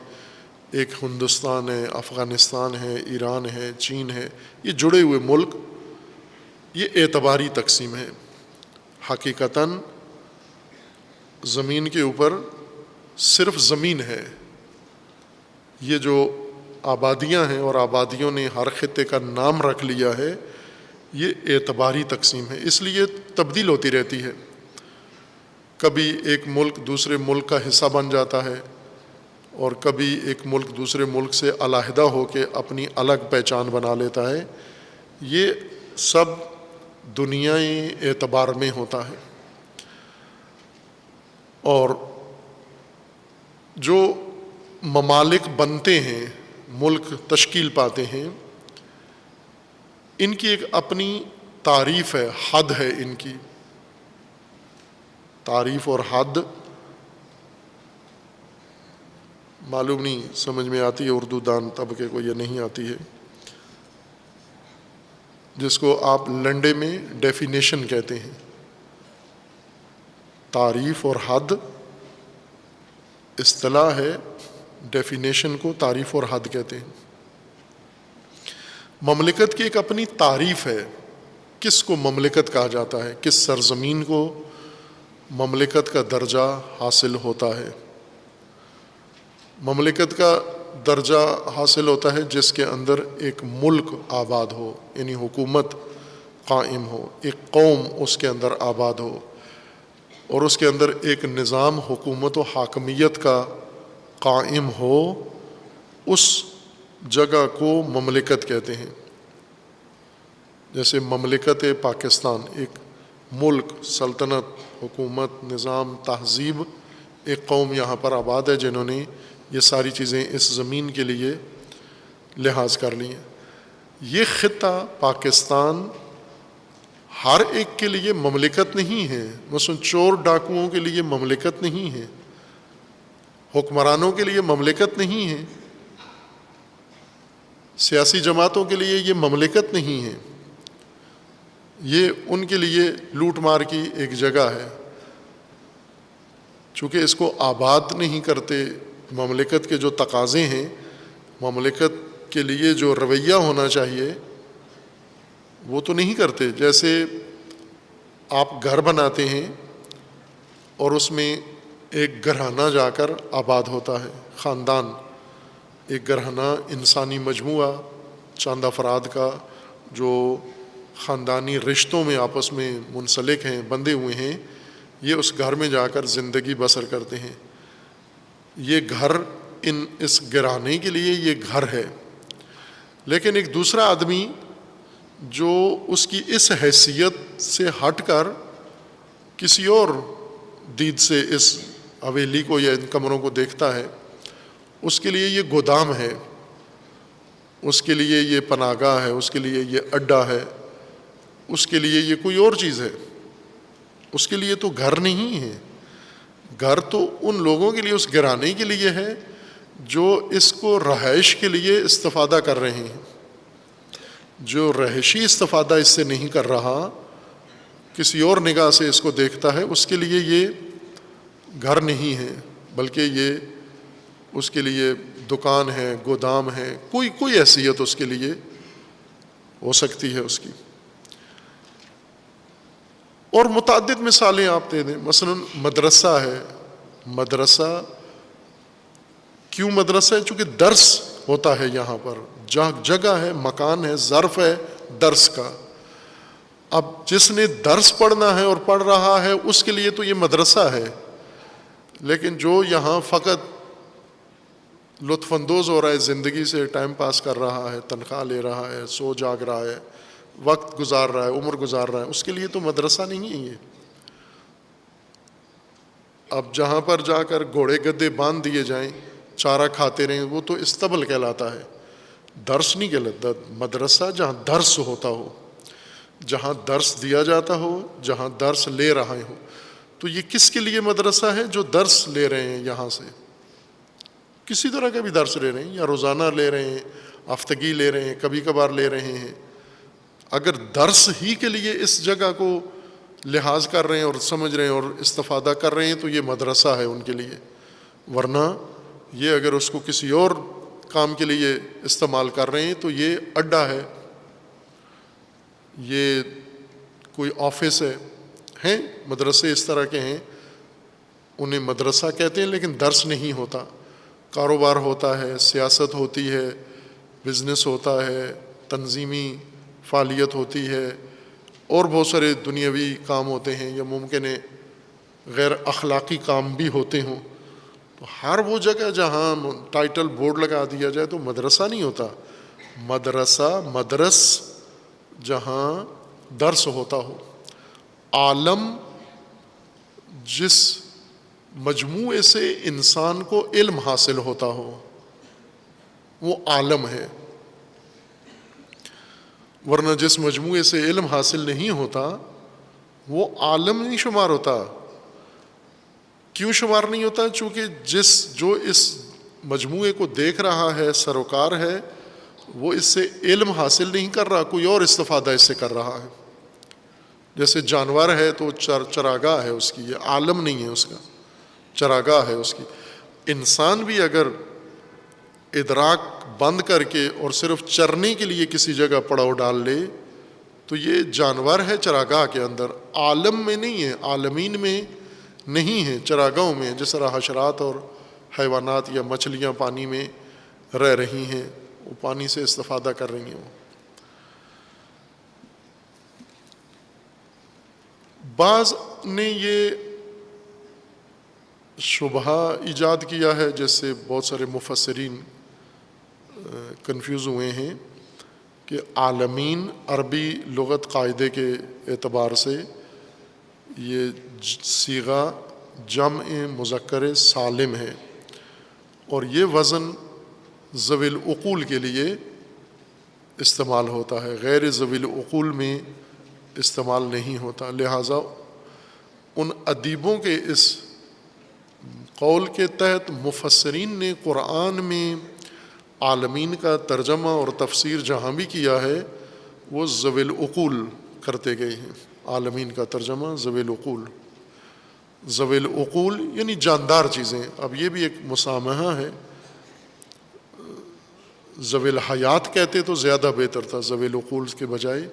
ایک ہندوستان ہے، افغانستان ہے، ایران ہے، چین ہے، یہ جڑے ہوئے ملک، یہ اعتباری تقسیم ہے۔ حقیقتاً زمین کے اوپر صرف زمین ہے، یہ جو آبادیاں ہیں اور آبادیوں نے ہر خطے کا نام رکھ لیا ہے، یہ اعتباری تقسیم ہے، اس لیے تبدیل ہوتی رہتی ہے، کبھی ایک ملک دوسرے ملک کا حصہ بن جاتا ہے اور کبھی ایک ملک دوسرے ملک سے علیحدہ ہو کے اپنی الگ پہچان بنا لیتا ہے، یہ سب دنیائے اعتبار میں ہوتا ہے۔ اور جو ممالک بنتے ہیں، ملک تشکیل پاتے ہیں، ان کی ایک اپنی تعریف ہے، حد ہے، ان کی تعریف اور حد معلوم نہیں سمجھ میں آتی ہے اردو دان طبقے کو، یہ نہیں آتی ہے، جس کو آپ لنڈے میں ڈیفینیشن کہتے ہیں۔ تعریف اور حد اصطلاح ہے، ڈیفینیشن کو تعریف اور حد کہتے ہیں۔ مملکت کی ایک اپنی تعریف ہے، کس کو مملکت کہا جاتا ہے، کس سرزمین کو مملکت کا درجہ حاصل ہوتا ہے۔ مملکت کا درجہ حاصل ہوتا ہے جس کے اندر ایک ملک آباد ہو، یعنی حکومت قائم ہو، ایک قوم اس کے اندر آباد ہو، اور اس کے اندر ایک نظام حکومت و حاکمیت کا قائم ہو، اس جگہ کو مملکت کہتے ہیں۔ جیسے مملکت پاکستان، ایک ملک، سلطنت، حکومت، نظام، تہذیب، ایک قوم یہاں پر آباد ہے جنہوں نے یہ ساری چیزیں اس زمین کے لیے لحاظ کر لی ہیں۔ یہ خطہ پاکستان ہر ایک کے لیے مملکت نہیں ہے، مثلا چور ڈاکوؤں کے لیے مملکت نہیں ہے، حکمرانوں کے لیے مملکت نہیں ہے، سیاسی جماعتوں کے لیے یہ مملکت نہیں ہے، یہ ان کے لیے لوٹ مار کی ایک جگہ ہے۔ چونکہ اس کو آباد نہیں کرتے، مملکت کے جو تقاضے ہیں مملکت کے لیے جو رویہ ہونا چاہیے وہ تو نہیں کرتے. جیسے آپ گھر بناتے ہیں اور اس میں ایک گھرانہ جا کر آباد ہوتا ہے, خاندان, ایک گھرانہ انسانی مجموعہ چند افراد کا جو خاندانی رشتوں میں آپس میں منسلک ہیں, بندھے ہوئے ہیں, یہ اس گھر میں جا کر زندگی بسر کرتے ہیں. یہ گھر اس گھرانے کے لیے یہ گھر ہے. لیکن ایک دوسرا آدمی جو اس کی اس حیثیت سے ہٹ کر کسی اور دید سے اس حویلی کو یا ان کمروں کو دیکھتا ہے, اس کے لیے یہ گودام ہے, اس کے لیے یہ پناہ گاہ ہے, اس کے لیے یہ اڈا ہے, اس کے لیے یہ کوئی اور چیز ہے. اس کے لیے تو گھر نہیں ہے. گھر تو ان لوگوں کے لیے, اس گھرانے کے لیے ہے جو اس کو رہائش کے لیے استفادہ کر رہے ہیں. جو رہائشی استفادہ اس سے نہیں کر رہا, کسی اور نگاہ سے اس کو دیکھتا ہے, اس کے لیے یہ گھر نہیں ہے, بلکہ یہ اس کے لیے دکان ہے, گودام ہے, کوئی حیثیت اس کے لیے ہو سکتی ہے اس کی. اور متعدد مثالیں آپ دے دیں. مثلا مدرسہ ہے. مدرسہ کیوں مدرسہ ہے؟ چونکہ درس ہوتا ہے یہاں پر, جگہ ہے, مکان ہے, ظرف ہے درس کا. اب جس نے درس پڑھنا ہے اور پڑھ رہا ہے اس کے لیے تو یہ مدرسہ ہے. لیکن جو یہاں فقط لطف اندوز ہو رہا ہے, زندگی سے ٹائم پاس کر رہا ہے, تنخواہ لے رہا ہے, سو جاگ رہا ہے, وقت گزار رہا ہے, عمر گزار رہا ہے, اس کے لیے تو مدرسہ نہیں ہے یہ. اب جہاں پر جا کر گھوڑے گدے باندھ دیے جائیں, چارہ کھاتے رہیں, وہ تو استبل کہلاتا ہے, درس نہیں کہلاتا. مدرسہ جہاں درس ہوتا ہو, جہاں درس دیا جاتا ہو, جہاں درس لے رہے ہو. تو یہ کس کے لیے مدرسہ ہے؟ جو درس لے رہے ہیں یہاں سے, کسی طرح کا بھی درس لے رہے ہیں, یا روزانہ لے رہے ہیں, ہفتگی لے رہے ہیں, کبھی کبھار لے رہے ہیں. اگر درس ہی کے لیے اس جگہ کو لحاظ کر رہے ہیں اور سمجھ رہے ہیں اور استفادہ کر رہے ہیں تو یہ مدرسہ ہے ان کے لیے. ورنہ یہ اگر اس کو کسی اور کام کے لیے استعمال کر رہے ہیں تو یہ اڈا ہے, یہ کوئی آفس ہے. ہیں مدرسے اس طرح کے ہیں, انہیں مدرسہ کہتے ہیں لیکن درس نہیں ہوتا. کاروبار ہوتا ہے, سیاست ہوتی ہے, بزنس ہوتا ہے, تنظیمی فعالیت ہوتی ہے, اور بہت سارے دنیاوی کام ہوتے ہیں, یا ممکن ہے غیر اخلاقی کام بھی ہوتے ہوں. تو ہر وہ جگہ جہاں ٹائٹل بورڈ لگا دیا جائے تو مدرسہ نہیں ہوتا. مدرسہ مدرس جہاں درس ہوتا ہو. عالم جس مجموعے سے انسان کو علم حاصل ہوتا ہو وہ عالم ہے. ورنہ جس مجموعے سے علم حاصل نہیں ہوتا وہ عالم نہیں شمار ہوتا. کیوں شمار نہیں ہوتا؟ چونکہ جو اس مجموعے کو دیکھ رہا ہے, سروکار ہے, وہ اس سے علم حاصل نہیں کر رہا, کوئی اور استفادہ اس سے کر رہا ہے. جیسے جانور ہے تو چراگاہ ہے اس کی, یہ عالم نہیں ہے اس کا, چراگاہ ہے اس کی. انسان بھی اگر ادراک بند کر کے اور صرف چرنے کے لیے کسی جگہ پڑاؤ ڈال لے تو یہ جانور ہے چراگاہ کے اندر, عالم میں نہیں ہے, عالمین میں نہیں ہے, چراگاہوں میں. جس طرح حشرات اور حیوانات یا مچھلیاں پانی میں رہ رہی ہیں, وہ پانی سے استفادہ کر رہی ہیں. بعض نے یہ شبہہ ایجاد کیا ہے جس سے بہت سارے مفسرین کنفیوز ہوئے ہیں کہ عالمین عربی لغت قاعدے کے اعتبار سے یہ صیغہ جمع مذکر سالم ہے, اور یہ وزن ذوی العقول کے لیے استعمال ہوتا ہے, غیر ذوی العقول میں استعمال نہیں ہوتا. لہٰذا ان ادیبوں کے اس قول کے تحت مفسرین نے قرآن میں عالمین کا ترجمہ اور تفسیر جہاں بھی کیا ہے وہ ذوی العقول کرتے گئے ہیں. عالمین کا ترجمہ ذوی العقول, ذوی العقول یعنی جاندار چیزیں. اب یہ بھی ایک مسامحہ ہے, ذوی الحیات کہتے تو زیادہ بہتر تھا ذوی العقول کے بجائے.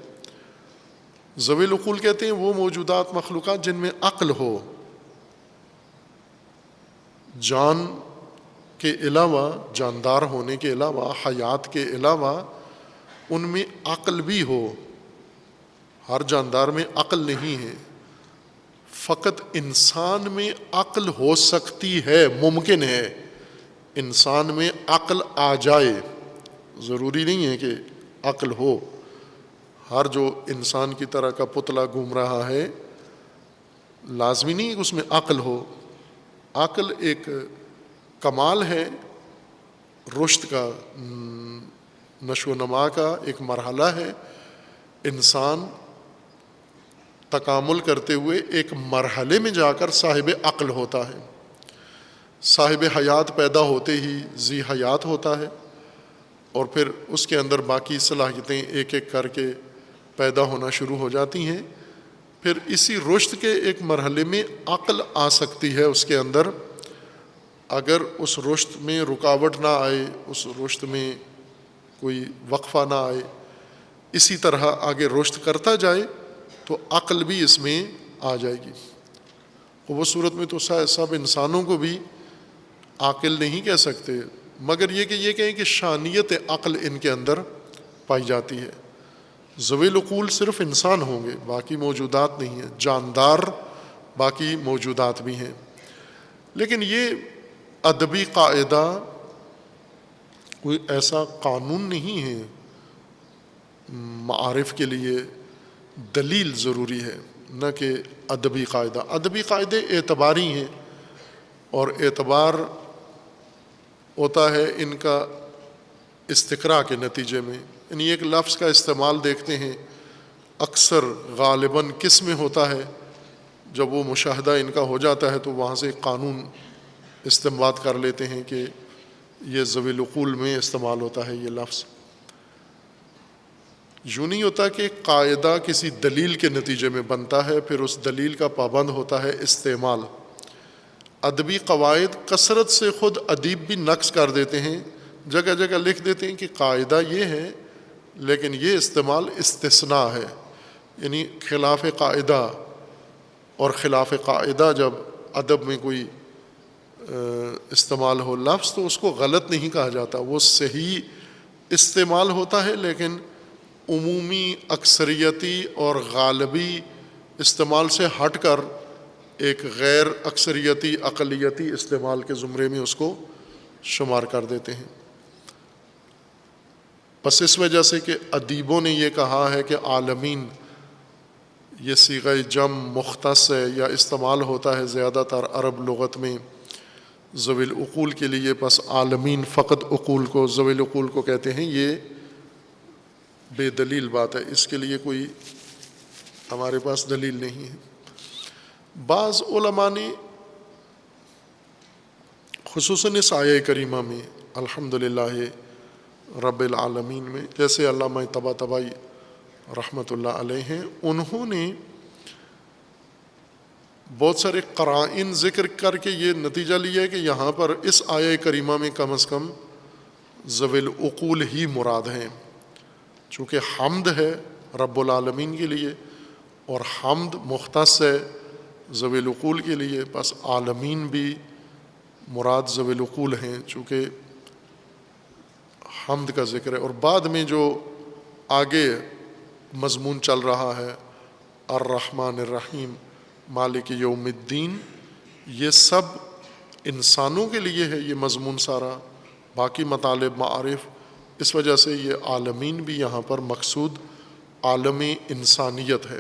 ذوی العقول کہتے ہیں وہ موجودات مخلوقات جن میں عقل ہو، جان کے علاوہ، جاندار ہونے کے علاوہ، حیات کے علاوہ ان میں عقل بھی ہو. ہر جاندار میں عقل نہیں ہے، فقط انسان میں عقل ہو سکتی ہے، ممکن ہے انسان میں عقل آ جائے. ضروری نہیں ہے کہ عقل ہو. ہر جو انسان کی طرح کا پتلا گھوم رہا ہے لازمی نہیں کہ اس میں عقل ہو. عقل ایک کمال ہے، رشد کا، نشو و نما کا ایک مرحلہ ہے. انسان تکامل کرتے ہوئے ایک مرحلے میں جا کر صاحب عقل ہوتا ہے. صاحب حیات پیدا ہوتے ہی ذی حیات ہوتا ہے، اور پھر اس کے اندر باقی صلاحیتیں ایک ایک کر کے پیدا ہونا شروع ہو جاتی ہیں. پھر اسی رشد کے ایک مرحلے میں عقل آ سکتی ہے اس کے اندر. اگر اس رشد میں رکاوٹ نہ آئے، اس رشد میں کوئی وقفہ نہ آئے، اسی طرح آگے رشد کرتا جائے تو عقل بھی اس میں آ جائے گی. وہ صورت میں تو سب انسانوں کو بھی عاقل نہیں کہہ سکتے، مگر یہ کہیں کہ شانیت عقل ان کے اندر پائی جاتی ہے. ذوی العقول صرف انسان ہوں گے، باقی موجودات نہیں ہیں. جاندار باقی موجودات بھی ہیں. لیکن یہ ادبی قاعدہ کوئی ایسا قانون نہیں ہے. معارف کے لیے دلیل ضروری ہے، نہ کہ ادبی قاعدہ. ادبی قاعدے اعتباری ہیں، اور اعتبار ہوتا ہے ان کا استقراء کے نتیجے میں. یعنی ایک لفظ کا استعمال دیکھتے ہیں اکثر غالباً کس میں ہوتا ہے، جب وہ مشاہدہ ان کا ہو جاتا ہے تو وہاں سے قانون استنباط کر لیتے ہیں کہ یہ ذوی العقول میں استعمال ہوتا ہے یہ لفظ. یوں نہیں ہوتا کہ قاعدہ کسی دلیل کے نتیجے میں بنتا ہے پھر اس دلیل کا پابند ہوتا ہے استعمال. ادبی قواعد کثرت سے خود ادیب بھی نقص کر دیتے ہیں، جگہ جگہ لکھ دیتے ہیں کہ قاعدہ یہ ہے لیکن یہ استعمال استثناء ہے. یعنی خلاف قاعدہ. اور خلاف قاعدہ جب ادب میں کوئی استعمال ہو لفظ تو اس کو غلط نہیں کہا جاتا، وہ صحیح استعمال ہوتا ہے، لیکن عمومی، اکثریتی اور غالبی استعمال سے ہٹ کر ایک غیر اکثریتی، اقلیتی استعمال کے زمرے میں اس کو شمار کر دیتے ہیں. بس اس وجہ سے کہ ادیبوں نے یہ کہا ہے کہ عالمین یہ صیغہ جم مختص ہے یا استعمال ہوتا ہے زیادہ تر عرب لغت میں ذوی العقول کے لیے، پس عالمین فقط عقول کو، ذوی العقول کو کہتے ہیں. یہ بے دلیل بات ہے، اس کے لیے کوئی ہمارے پاس دلیل نہیں ہے. بعض علماء نے خصوصاً اس آیہ کریمہ میں الحمدللہ رب العالمین میں، جیسے علامہ طباطبائی رحمۃ اللہ علیہ ہیں، انہوں نے بہت سارے قرائن ذکر کر کے یہ نتیجہ لیا ہے کہ یہاں پر اس آیہ کریمہ میں کم از کم ذوی العقول ہی مراد ہیں. چونکہ حمد ہے رب العالمین کے لیے اور حمد مختص ہے ذوی العقول کے لیے، بس عالمین بھی مراد ذوی العقول ہیں چونکہ حمد کا ذکر ہے. اور بعد میں جو آگے مضمون چل رہا ہے الرحمن الرحیم مالک یوم الدین، یہ سب انسانوں کے لیے ہے یہ مضمون سارا، باقی مطالب معارف. اس وجہ سے یہ عالمین بھی یہاں پر مقصود عالم انسانیت ہے،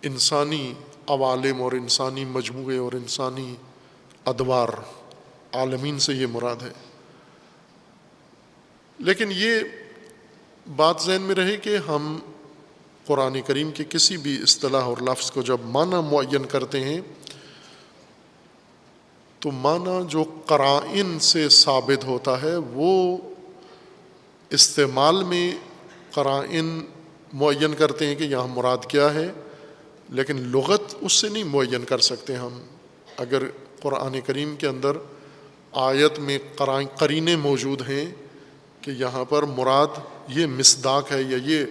انسانی عوالم اور انسانی مجموعے اور انسانی ادوار، عالمین سے یہ مراد ہے. لیکن یہ بات ذہن میں رہے کہ ہم قرآن کریم کے کسی بھی اصطلاح اور لفظ کو جب معنی معین کرتے ہیں تو معنی جو قرائن سے ثابت ہوتا ہے وہ استعمال میں قرائن معین کرتے ہیں کہ یہاں مراد کیا ہے، لیکن لغت اس سے نہیں معین کر سکتے ہم. اگر قرآن کریم کے اندر آیت میں قرینے موجود ہیں کہ یہاں پر مراد یہ مصداق ہے یا یہ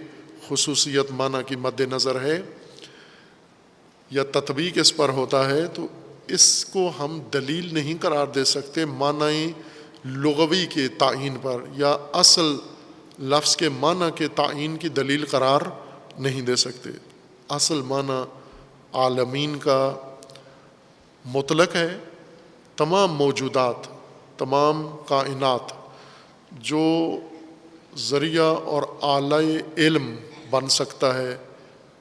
خصوصیت معنی کی مد نظر ہے یا تطبیق اس پر ہوتا ہے، تو اس کو ہم دلیل نہیں قرار دے سکتے معنی لغوی کے تعین پر، یا اصل لفظ کے معنی کے تعین کی دلیل قرار نہیں دے سکتے۔ اصل معنی عالمین کا مطلق ہے، تمام موجودات، تمام کائنات جو ذریعہ اور آلۂ علم بن سکتا ہے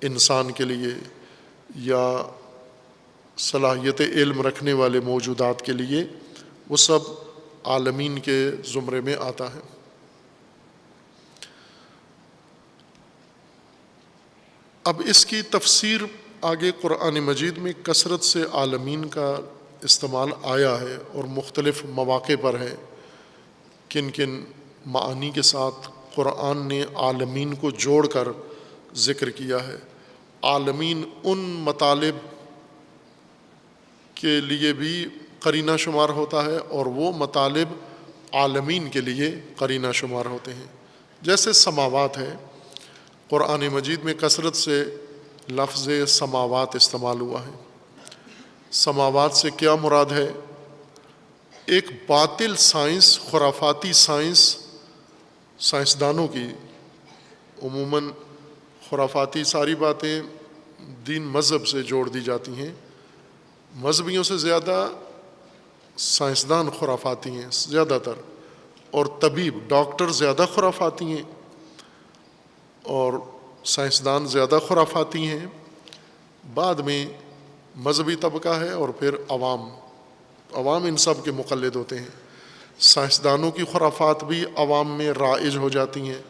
انسان کے لیے یا صلاحیت علم رکھنے والے موجودات کے لیے، وہ سب عالمین کے زمرے میں آتا ہے۔ اب اس کی تفسیر آگے قرآن مجید میں کثرت سے عالمین کا استعمال آیا ہے اور مختلف مواقع پر ہے۔ کن کن معانی کے ساتھ قرآن نے عالمین کو جوڑ کر ذکر کیا ہے۔ عالمین ان مطالب کے لیے بھی قرینہ شمار ہوتا ہے اور وہ مطالب عالمین کے لیے قرینہ شمار ہوتے ہیں۔ جیسے سماوات ہے، قرآن مجید میں کثرت سے لفظ سماوات استعمال ہوا ہے۔ سماوات سے کیا مراد ہے؟ ایک باطل سائنس، خرافاتی سائنس، سائنسدانوں کی، عموماً خرافاتی ساری باتیں دین مذہب سے جوڑ دی جاتی ہیں، مذہبیوں سے زیادہ سائنسدان خرافاتی ہیں زیادہ تر، اور طبیب ڈاکٹر زیادہ خرافاتی ہیں اور سائنسدان زیادہ خرافاتی ہیں۔ بعد میں مذہبی طبقہ ہے اور پھر عوام ان سب کے مقلد ہوتے ہیں۔ سائنسدانوں کی خرافات بھی عوام میں رائج ہو جاتی ہیں،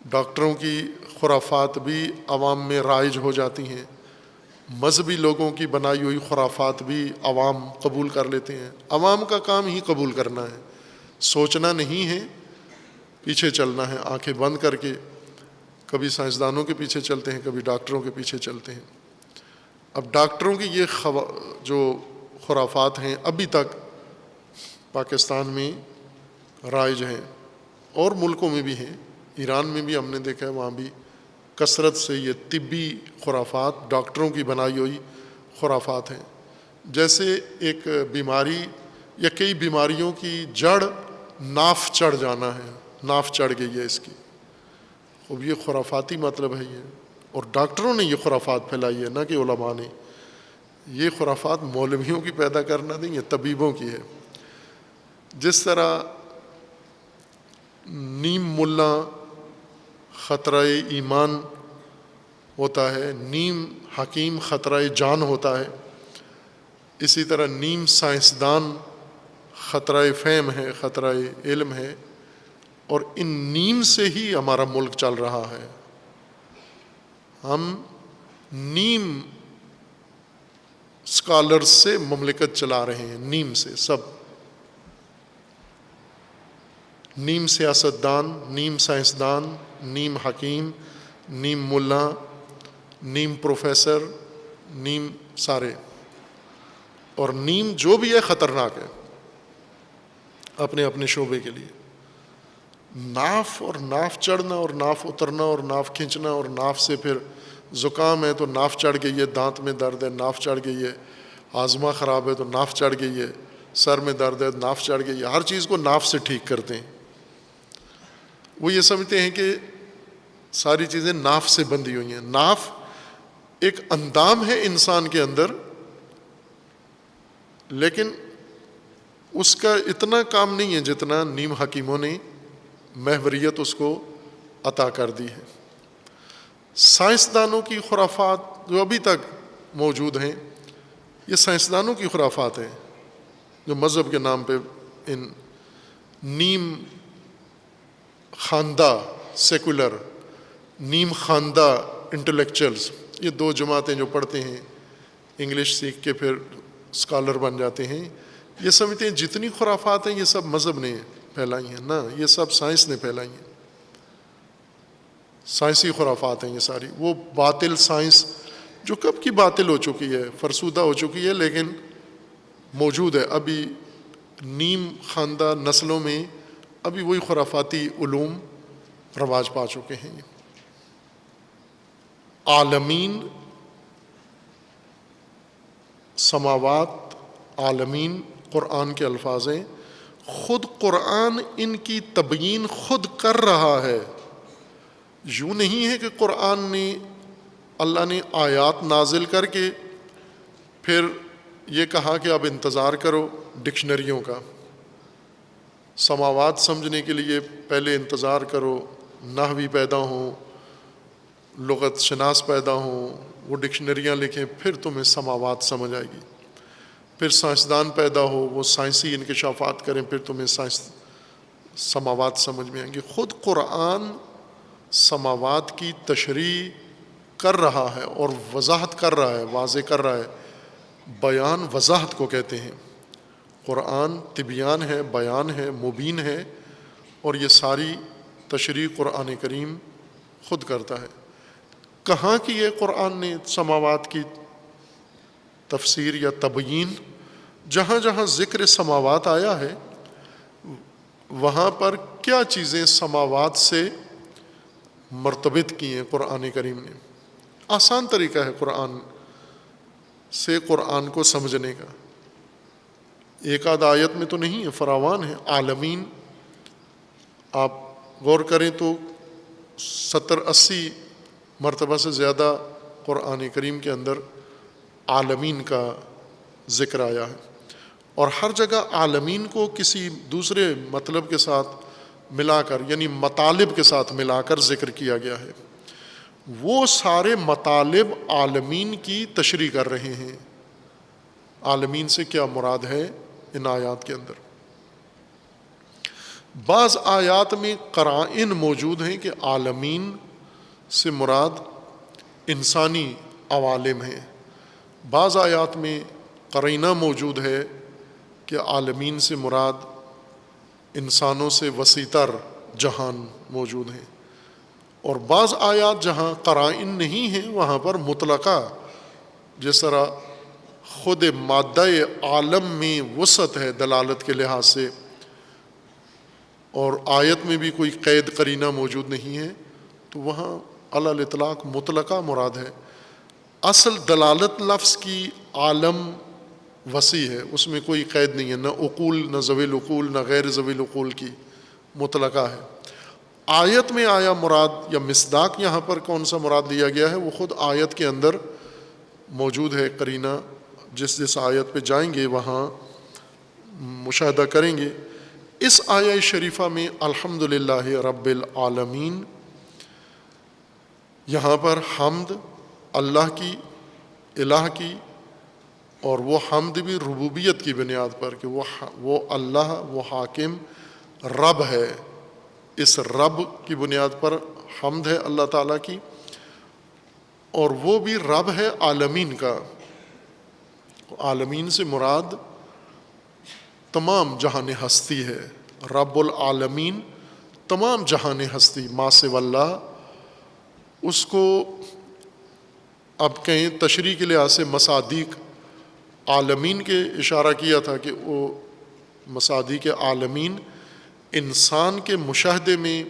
ڈاکٹروں کی خرافات بھی عوام میں رائج ہو جاتی ہیں، مذہبی لوگوں کی بنائی ہوئی خرافات بھی عوام قبول کر لیتے ہیں۔ عوام کا کام ہی قبول کرنا ہے، سوچنا نہیں ہے، پیچھے چلنا ہے آنکھیں بند کر کے۔ کبھی سائنسدانوں کے پیچھے چلتے ہیں، کبھی ڈاکٹروں کے پیچھے چلتے ہیں۔ اب ڈاکٹروں کی یہ جو خرافات ہیں ابھی تک پاکستان میں رائج ہیں اور ملکوں میں بھی ہیں، ایران میں بھی ہم نے دیکھا ہے، وہاں بھی کثرت سے یہ طبی خرافات، ڈاکٹروں کی بنائی ہوئی خرافات ہیں۔ جیسے ایک بیماری یا کئی بیماریوں کی جڑ ناف چڑھ جانا ہے، ناف چڑھ گئی ہے اس کی، اب یہ خرافاتی مطلب ہے یہ، اور ڈاکٹروں نے یہ خرافات پھیلائی ہے، نہ کہ علماء نے۔ یہ خرافات مولویوں کی پیدا کرنا نہیں، یہ طبیبوں کی ہے۔ جس طرح نیم ملا خطرہ ایمان ہوتا ہے، نیم حکیم خطرہ جان ہوتا ہے، اسی طرح نیم سائنسدان خطرہ فہم ہے، خطرہ علم ہے، اور ان نیم سے ہی ہمارا ملک چل رہا ہے۔ ہم نیم اسکالرز سے مملکت چلا رہے ہیں، نیم سے سب، نیم سیاستدان، نیم سائنسدان، نیم حکیم، نیم ملا، نیم پروفیسر، نیم سارے، اور نیم جو بھی ہے خطرناک ہے اپنے اپنے شعبے کے لیے۔ ناف اور ناف چڑھنا اور ناف اترنا اور ناف کھینچنا، اور ناف سے پھر زکام ہے تو ناف چڑھ گئی ہے، دانت میں درد ہے ناف چڑھ گئی ہے، ہاضمہ خراب ہے تو ناف چڑھ گئی ہے، سر میں درد ہے ناف چڑھ گئی ہے، ہر چیز کو ناف سے ٹھیک کرتے ہیں۔ وہ یہ سمجھتے ہیں کہ ساری چیزیں ناف سے بندھی ہوئی ہیں۔ ناف ایک اندام ہے انسان کے اندر، لیکن اس کا اتنا کام نہیں ہے جتنا نیم حکیموں نے محوریت اس کو عطا کر دی ہے۔ سائنسدانوں کی خرافات جو ابھی تک موجود ہیں، یہ سائنسدانوں کی خرافات ہیں جو مذہب کے نام پہ ان نیم خواندہ سیکولر، نیم خواندہ انٹلیکچوئلز، یہ دو جماعتیں جو پڑھتے ہیں انگلش سیکھ کے پھر اسکالر بن جاتے ہیں، یہ سمجھتے ہیں جتنی خرافات ہیں یہ سب مذہب نے پھیلائی ہیں۔ نہ، یہ سب سائنس نے پھیلائی ہیں، سائنسی خرافات ہیں یہ ساری۔ وہ باطل سائنس جو کب کی باطل ہو چکی ہے، فرسودہ ہو چکی ہے، لیکن موجود ہے ابھی۔ نیم خواندہ نسلوں میں ابھی وہی خرافاتی علوم رواج پا چکے ہیں. عالمین، سماوات، عالمین قرآن کے الفاظ ہیں. خود قرآن ان کی تبیین خود کر رہا ہے. یوں نہیں ہے کہ قرآن نے اللہ نے آیات نازل کر کے پھر یہ کہا کہ اب انتظار کرو ڈکشنریوں کا. سماوات سمجھنے کے لیے پہلے انتظار کرو، نحوی پیدا ہوں، لغت شناس پیدا ہوں، وہ ڈکشنریاں لکھیں، پھر تمہیں سماوات سمجھ آئے گی. پھر سائنسدان پیدا ہو، وہ سائنسی انکشافات کریں، پھر تمہیں سماوات سمجھ میں آئیں گی. خود قرآن سماوات کی تشریح کر رہا ہے اور وضاحت کر رہا ہے، واضح کر رہا ہے. بیان وضاحت کو کہتے ہیں. قرآن تبیان ہے، بیان ہے، مبین ہے، اور یہ ساری تشریح قرآن کریم خود کرتا ہے. کہاں کی ہے قرآن نے سماوات کی تفسیر یا تبیین؟ جہاں جہاں ذکر سماوات آیا ہے وہاں پر کیا چیزیں سماوات سے مرتبط کی ہیں قرآن کریم نے. آسان طریقہ ہے قرآن سے قرآن کو سمجھنے کا. ایک آدھ آیت میں تو نہیں ہے، فراوان ہے. عالمین آپ غور کریں تو 70-80 مرتبہ سے زیادہ قرآن کریم کے اندر عالمین کا ذکر آیا ہے، اور ہر جگہ عالمین کو کسی دوسرے مطلب کے ساتھ ملا کر، یعنی مطالب کے ساتھ ملا کر ذکر کیا گیا ہے. وہ سارے مطالب عالمین کی تشریح کر رہے ہیں. عالمین سے کیا مراد ہے ان آیات کے اندر؟ بعض آیات میں قرائن موجود ہیں کہ عالمین سے مراد انسانی عوالم ہیں. بعض آیات میں قرینہ موجود ہے کہ عالمین سے مراد انسانوں سے وسیع تر جہان موجود ہیں. اور بعض آیات جہاں قرائن نہیں ہیں وہاں پر مطلقہ، جس طرح خود مادہ عالم میں وسعت ہے دلالت کے لحاظ سے، اور آیت میں بھی کوئی قید قرینہ موجود نہیں ہے، تو وہاں علی الاطلاق مطلقہ مراد ہے. اصل دلالت لفظ کی عالم وسیع ہے، اس میں کوئی قید نہیں ہے، نہ عقول، نہ ذوی العقول، نہ غیر ذوی العقول کی، مطلقہ ہے. آیت میں آیا مراد یا مصداق یہاں پر کون سا مراد لیا گیا ہے وہ خود آیت کے اندر موجود ہے. قرینہ جس جس آیت پہ جائیں گے وہاں مشاہدہ کریں گے. اس آیہ شریفہ میں الحمدللہ رب العالمین، یہاں پر حمد اللہ کی، الہ کی، اور وہ حمد بھی ربوبیت کی بنیاد پر کہ وہ اللہ، وہ حاکم رب ہے. اس رب کی بنیاد پر حمد ہے اللہ تعالیٰ کی، اور وہ بھی رب ہے عالمین کا. عالمین سے مراد تمام جہان ہستی ہے. رب العالمین تمام جہان ہستی، ما سوی اللہ. اس کو اب کہیں تشریح کے لحاظ سے مصادیق عالمین کے اشارہ کیا تھا کہ وہ مصادیق عالمین انسان کے مشاہدے میں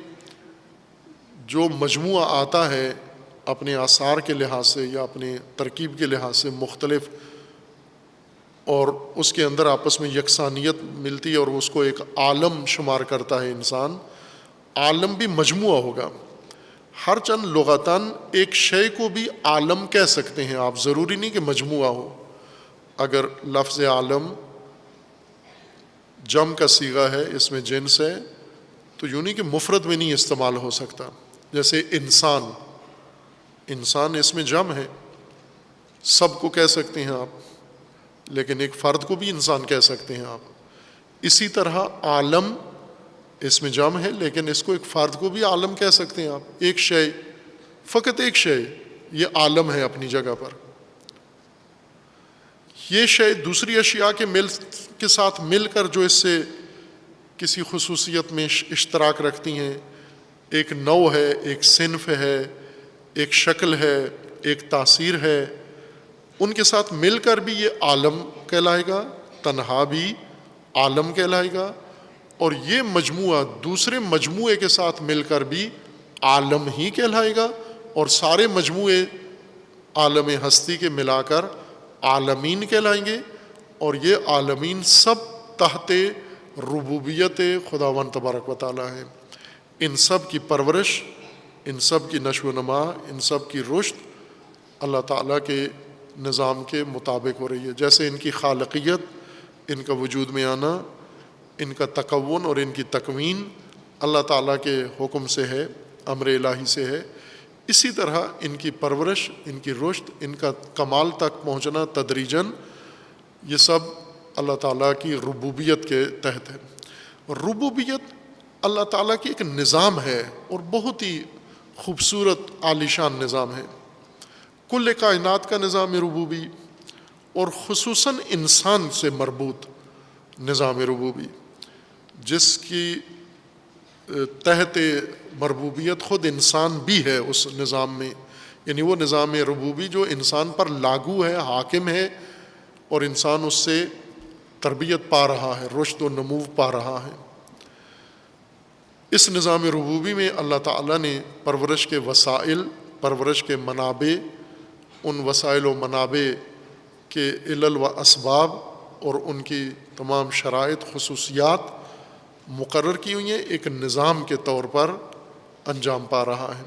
جو مجموعہ آتا ہے اپنے آثار کے لحاظ سے یا اپنے ترکیب کے لحاظ سے مختلف، اور اس کے اندر آپس میں یکسانیت ملتی ہے اور اس کو ایک عالم شمار کرتا ہے انسان. عالم بھی مجموعہ ہوگا. ہر چند لغتاً ایک شے کو بھی عالم کہہ سکتے ہیں آپ، ضروری نہیں کہ مجموعہ ہو. اگر لفظ عالم جم کا صیغہ ہے، اس میں جنس ہے، تو یوں نہیں کہ مفرد میں نہیں استعمال ہو سکتا. جیسے انسان، انسان اس میں جم ہے، سب کو کہہ سکتے ہیں آپ، لیکن ایک فرد کو بھی انسان کہہ سکتے ہیں آپ. اسی طرح عالم اس میں جم ہے، لیکن اس کو ایک فرد کو بھی عالم کہہ سکتے ہیں آپ. ایک شے، فقط ایک شے، یہ عالم ہے اپنی جگہ پر. یہ شے دوسری اشیاء کے ساتھ مل کر جو اس سے کسی خصوصیت میں اشتراک رکھتی ہیں، ایک نوع ہے، ایک صنف ہے، ایک شکل ہے، ایک تاثیر ہے، ان کے ساتھ مل کر بھی یہ عالم کہلائے گا، تنہا بھی عالم کہلائے گا، اور یہ مجموعہ دوسرے مجموعے کے ساتھ مل کر بھی عالم ہی کہلائے گا، اور سارے مجموعے عالم ہستی کے ملا کر عالمین کہلائیں گے، اور یہ عالمین سب تحت ربوبیت خداوند تبارک و تعالیٰ ہیں۔ ان سب کی پرورش، ان سب کی نشو و نما، ان سب کی رشد اللہ تعالیٰ کے نظام کے مطابق ہو رہی ہے۔ جیسے ان کی خالقیت، ان کا وجود میں آنا، ان کا تکون اور ان کی تکوین اللہ تعالیٰ کے حکم سے ہے، امر الہی سے ہے، اسی طرح ان کی پرورش، ان کی رشد، ان کا کمال تک پہنچنا تدریجاً، یہ سب اللہ تعالیٰ کی ربوبیت کے تحت ہے۔ ربوبیت اللہ تعالیٰ کی ایک نظام ہے، اور بہت ہی خوبصورت عالیشان نظام ہے، کل کائنات کا نظام ربوبی، اور خصوصاً انسان سے مربوط نظام ربوبی، جس کی تحت مربوبیت خود انسان بھی ہے اس نظام میں، یعنی وہ نظام ربوبی جو انسان پر لاگو ہے، حاکم ہے، اور انسان اس سے تربیت پا رہا ہے، رشد و نمو پا رہا ہے۔ اس نظام ربوبی میں اللہ تعالیٰ نے پرورش کے وسائل، پرورش کے منابع، ان وسائل و منابع کے علل و اسباب اور ان کی تمام شرائط، خصوصیات مقرر کی ہوئی ہیں، ایک نظام کے طور پر انجام پا رہا ہے۔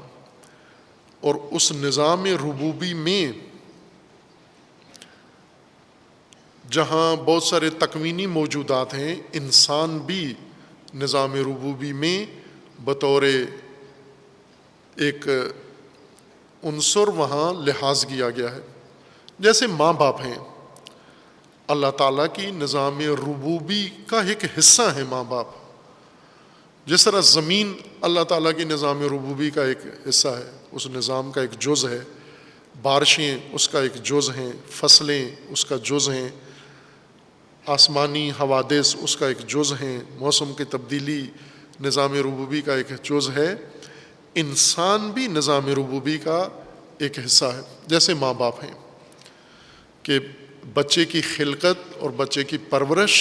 اور اس نظام ربوبی میں جہاں بہت سارے تکوینی موجودات ہیں، انسان بھی نظام ربوبی میں بطور ایک عنصر وہاں لحاظ کیا گیا ہے۔ جیسے ماں باپ ہیں، اللہ تعالیٰ کی نظام ربوبی کا ایک حصہ ہے ماں باپ، جس طرح زمین اللہ تعالیٰ کی نظام ربوبی کا ایک حصہ ہے، اس نظام کا ایک جز ہے، بارشیں اس کا ایک جز ہیں، فصلیں اس کا جز ہیں، آسمانی حوادث اس کا ایک جز ہیں، موسم کی تبدیلی نظام ربوبی کا ایک جز ہے۔ انسان بھی نظام ربوبی کا ایک حصہ ہے۔ جیسے ماں باپ ہیں کہ بچے کی خلقت اور بچے کی پرورش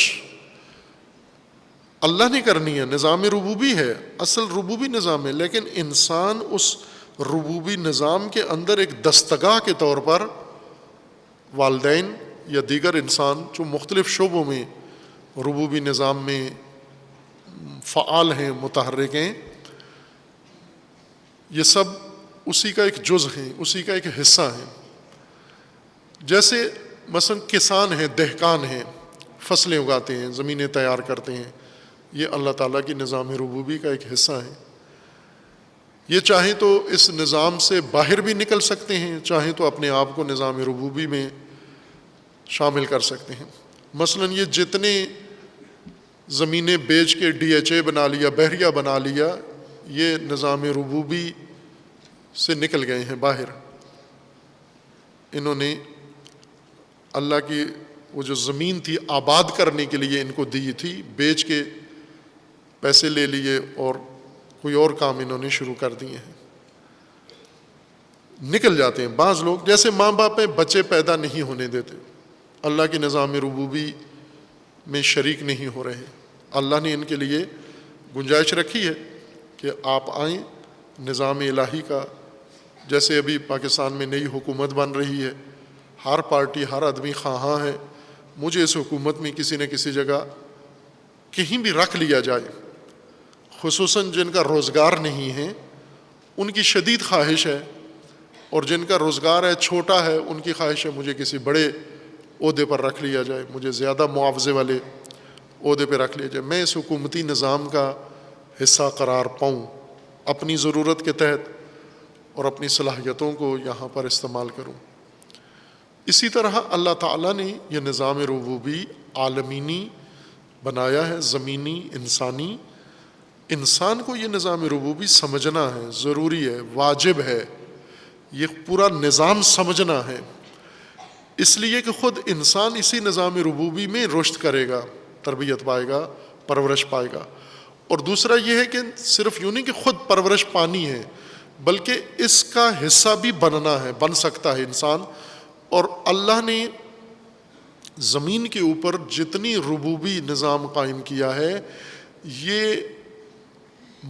اللہ نے کرنی ہے، نظام ربوبی ہے، اصل ربوبی نظام ہے، لیکن انسان اس ربوبی نظام کے اندر ایک دستگاہ کے طور پر والدین یا دیگر انسان جو مختلف شعبوں میں ربوبی نظام میں فعال ہیں، متحرک ہیں، یہ سب اسی کا ایک جز ہیں، اسی کا ایک حصہ ہیں۔ جیسے مثلا کسان ہیں، دہقان ہیں، فصلیں اگاتے ہیں، زمینیں تیار کرتے ہیں، یہ اللہ تعالیٰ کی نظام ربوبی کا ایک حصہ ہے۔ یہ چاہیں تو اس نظام سے باہر بھی نکل سکتے ہیں، چاہیں تو اپنے آپ کو نظام ربوبی میں شامل کر سکتے ہیں۔ مثلا یہ جتنے زمینیں بیچ کے ڈی ایچ اے بنا لیا، بحریہ بنا لیا، یہ نظام ربوبی سے نکل گئے ہیں باہر۔ انہوں نے اللہ کی وہ جو زمین تھی آباد کرنے کے لیے ان کو دی تھی، بیچ کے پیسے لے لیے اور کوئی اور کام انہوں نے شروع کر دیے ہیں، نکل جاتے ہیں۔ بعض لوگ جیسے ماں باپ ہیں، بچے پیدا نہیں ہونے دیتے، اللہ کی نظام ربوبی میں شریک نہیں ہو رہے۔ اللہ نے ان کے لیے گنجائش رکھی ہے کہ آپ آئیں، نظام الہی کا، جیسے ابھی پاکستان میں نئی حکومت بن رہی ہے، ہر پارٹی، ہر آدمی خواہاں ہے مجھے اس حکومت میں کسی نہ کسی جگہ کہیں بھی رکھ لیا جائے، خصوصاً جن کا روزگار نہیں ہے ان کی شدید خواہش ہے، اور جن کا روزگار ہے چھوٹا ہے ان کی خواہش ہے مجھے کسی بڑے عہدے پر رکھ لیا جائے، مجھے زیادہ معاوضے والے عہدے پہ رکھ لیا جائے، میں اس حکومتی نظام کا حصہ قرار پاؤں، اپنی ضرورت کے تحت اور اپنی صلاحیتوں کو یہاں پر استعمال کروں۔ اسی طرح اللہ تعالیٰ نے یہ نظام ربوبی عالمینی بنایا ہے، زمینی، انسانی۔ انسان کو یہ نظام ربوبی سمجھنا ہے، ضروری ہے، واجب ہے، یہ پورا نظام سمجھنا ہے، اس لیے کہ خود انسان اسی نظام ربوبی میں رشد کرے گا، تربیت پائے گا، پرورش پائے گا۔ اور دوسرا یہ ہے کہ صرف یوں نہیں کہ خود پرورش پانی ہے، بلکہ اس کا حصہ بھی بننا ہے، بن سکتا ہے انسان۔ اور اللہ نے زمین کے اوپر جتنی ربوبی نظام قائم کیا ہے، یہ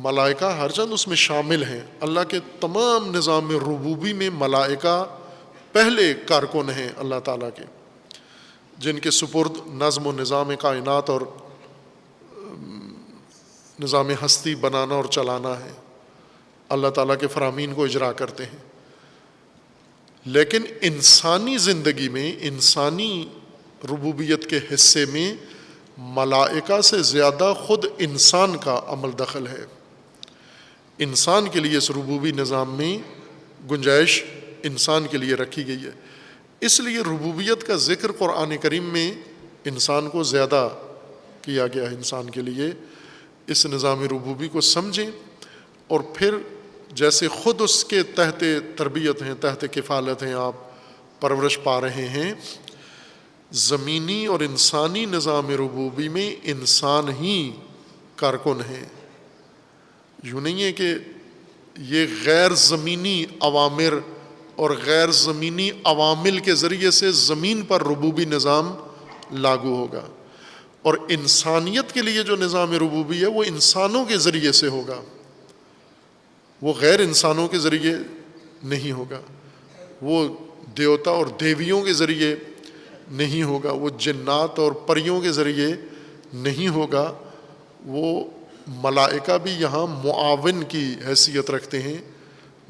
ملائکہ ہر چند اس میں شامل ہیں. اللہ کے تمام نظام ربوبی میں ملائکہ پہلے کارکن ہیں اللہ تعالیٰ کے، جن کے سپرد نظم و نظام کائنات اور نظام ہستی بنانا اور چلانا ہے. اللہ تعالیٰ کے فرامین کو اجرا کرتے ہیں. لیکن انسانی زندگی میں، انسانی ربوبیت کے حصے میں ملائکہ سے زیادہ خود انسان کا عمل دخل ہے. انسان کے لیے اس ربوبی نظام میں گنجائش انسان کے لیے رکھی گئی ہے. اس لیے ربوبیت کا ذکر قرآن کریم میں انسان کو زیادہ کیا گیا ہے. انسان کے لیے اس نظام ربوبی کو سمجھیں، اور پھر جیسے خود اس کے تحت تربیت ہیں، تحت کفالت ہیں، آپ پرورش پا رہے ہیں، زمینی اور انسانی نظام ربوبی میں انسان ہی کارکن ہیں. یوں نہیں ہے کہ یہ غیر زمینی عوامر اور غیر زمینی عوامل کے ذریعے سے زمین پر ربوبی نظام لاگو ہوگا، اور انسانیت کے لیے جو نظام ربوبی ہے وہ انسانوں کے ذریعے سے ہوگا، وہ غیر انسانوں کے ذریعے نہیں ہوگا، وہ دیوتا اور دیویوں کے ذریعے نہیں ہوگا، وہ جنات اور پریوں کے ذریعے نہیں ہوگا. وہ ملائکہ بھی یہاں معاون کی حیثیت رکھتے ہیں.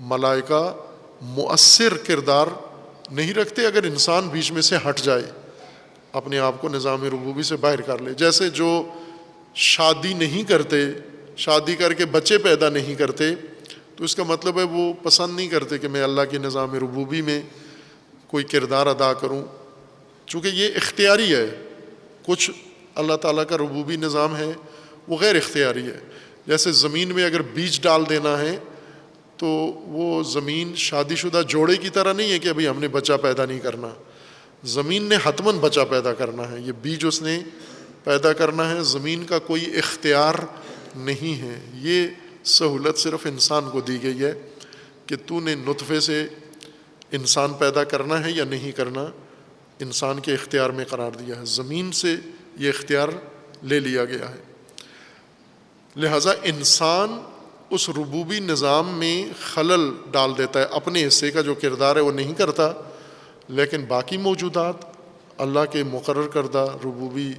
ملائکہ مؤثر کردار نہیں رکھتے اگر انسان بیچ میں سے ہٹ جائے، اپنے آپ کو نظام ربوبی سے باہر کر لے. جیسے جو شادی نہیں کرتے، شادی کر کے بچے پیدا نہیں کرتے، تو اس کا مطلب ہے وہ پسند نہیں کرتے کہ میں اللہ کی نظام ربوبی میں کوئی کردار ادا کروں، چونکہ یہ اختیاری ہے. کچھ اللہ تعالیٰ کا ربوبی نظام ہے وہ غیر اختیاری ہے. جیسے زمین میں اگر بیج ڈال دینا ہے تو وہ زمین شادی شدہ جوڑے کی طرح نہیں ہے کہ ابھی ہم نے بچہ پیدا نہیں کرنا. زمین نے حتماً بچہ پیدا کرنا ہے، یہ بیج اس نے پیدا کرنا ہے. زمین کا کوئی اختیار نہیں ہے. یہ سہولت صرف انسان کو دی گئی ہے کہ تو نے نطفے سے انسان پیدا کرنا ہے یا نہیں کرنا، انسان کے اختیار میں قرار دیا ہے. زمین سے یہ اختیار لے لیا گیا ہے. لہٰذا انسان اس ربوبی نظام میں خلل ڈال دیتا ہے، اپنے حصے کا جو کردار ہے وہ نہیں کرتا، لیکن باقی موجودات اللہ کے مقرر کردہ ربوبی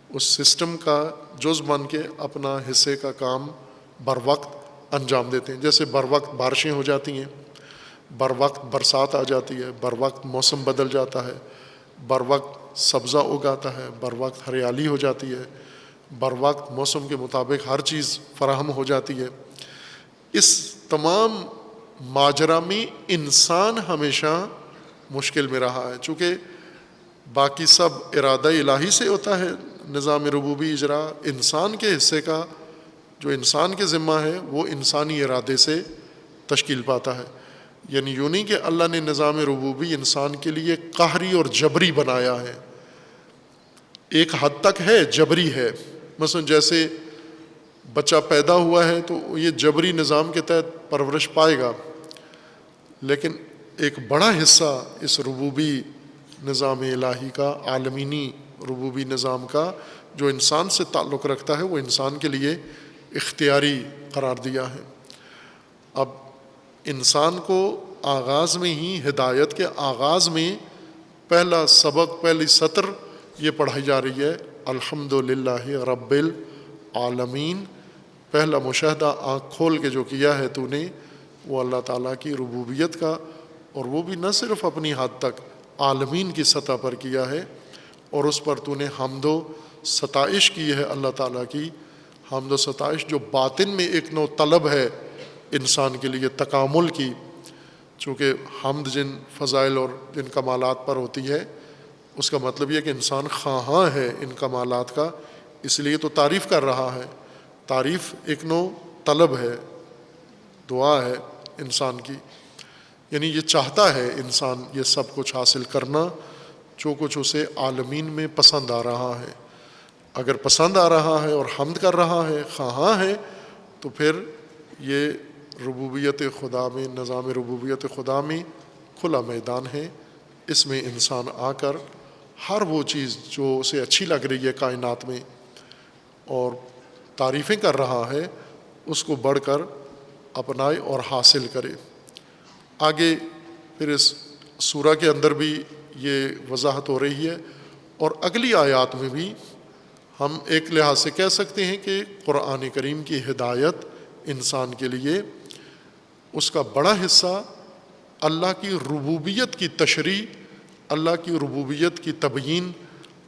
اس سسٹم کا جز بن کے اپنا حصے کا کام بر وقت انجام دیتے ہیں. جیسے بر وقت بارشیں ہو جاتی ہیں، بر وقت برسات آ جاتی ہے، بر وقت موسم بدل جاتا ہے، بر وقت سبزہ اگاتا ہے، بر وقت ہریالی ہو جاتی ہے، بر وقت موسم کے مطابق ہر چیز فراہم ہو جاتی ہے. اس تمام ماجرا میں انسان ہمیشہ مشکل میں رہا ہے، چونکہ باقی سب ارادہ الہی سے ہوتا ہے نظام ربوبی اجرا. انسان کے حصے کا جو انسان کے ذمہ ہے وہ انسانی ارادے سے تشکیل پاتا ہے. یعنی یوں نہیں کہ اللہ نے نظام ربوبی انسان کے لیے قہری اور جبری بنایا ہے. ایک حد تک ہے، جبری ہے. مثلا جیسے بچہ پیدا ہوا ہے تو یہ جبری نظام کے تحت پرورش پائے گا، لیکن ایک بڑا حصہ اس ربوبی نظام الہی کا، عالمینی ربوبی نظام کا جو انسان سے تعلق رکھتا ہے، وہ انسان کے لیے اختیاری قرار دیا ہے. اب انسان کو آغاز میں ہی، ہدایت کے آغاز میں پہلا سبق، پہلی سطر یہ پڑھائی جا رہی ہے، الحمدللہ رب العالمین. پہلا مشاہدہ آنکھ کھول کے جو کیا ہے تو نے، وہ اللہ تعالیٰ کی ربوبیت کا، اور وہ بھی نہ صرف اپنی حد تک، عالمین کی سطح پر کیا ہے، اور اس پر تو نے حمد و ستائش کی ہے اللہ تعالیٰ کی. حمد و ستائش جو باطن میں ایک نوع طلب ہے انسان کے لیے تکامل کی، چونکہ حمد جن فضائل اور جن کمالات پر ہوتی ہے اس کا مطلب یہ کہ انسان خواہاں ہے ان کمالات کا، اس لیے تو تعریف کر رہا ہے. تعریف ایک نوع طلب ہے، دعا ہے انسان کی، یعنی یہ چاہتا ہے انسان یہ سب کچھ حاصل کرنا جو کچھ اسے عالمین میں پسند آ رہا ہے. اگر پسند آ رہا ہے اور حمد کر رہا ہے، خواہاں ہے، تو پھر یہ ربوبیت خدا میں، نظام ربوبیت خدا میں کھلا میدان ہے. اس میں انسان آ کر ہر وہ چیز جو اسے اچھی لگ رہی ہے کائنات میں، اور تعریفیں کر رہا ہے اس کو بڑھ کر اپنائے اور حاصل کرے۔ آگے پھر اس سورہ کے اندر بھی یہ وضاحت ہو رہی ہے، اور اگلی آیات میں بھی ہم ایک لحاظ سے کہہ سکتے ہیں کہ قرآن کریم کی ہدایت انسان کے لیے اس کا بڑا حصہ اللہ کی ربوبیت کی تشریح، اللہ کی ربوبیت کی تبیین،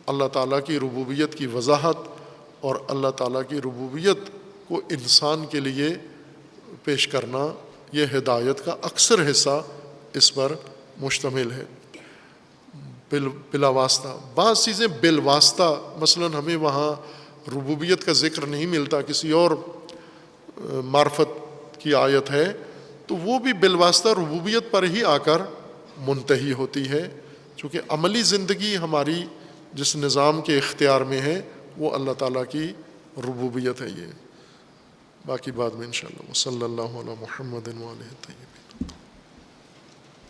اللہ تعالیٰ کی ربوبیت کی وضاحت اور اللہ تعالیٰ کی ربوبیت کو انسان کے لیے پیش کرنا، یہ ہدایت کا اکثر حصہ اس پر مشتمل ہے۔ بلا واسطہ بعض چیزیں بالواسطہ، مثلا ہمیں وہاں ربوبیت کا ذکر نہیں ملتا، کسی اور معرفت کی آیت ہے تو وہ بھی بالواسطہ ربوبیت پر ہی آ کر منتہی ہوتی ہے، چونکہ عملی زندگی ہماری جس نظام کے اختیار میں ہے وہ اللہ تعالیٰ کی ربوبیت ہے۔ یہ باقی بعد میں انشاءاللہ۔ صلی اللہ علی محمد و آلہ الطاہرین۔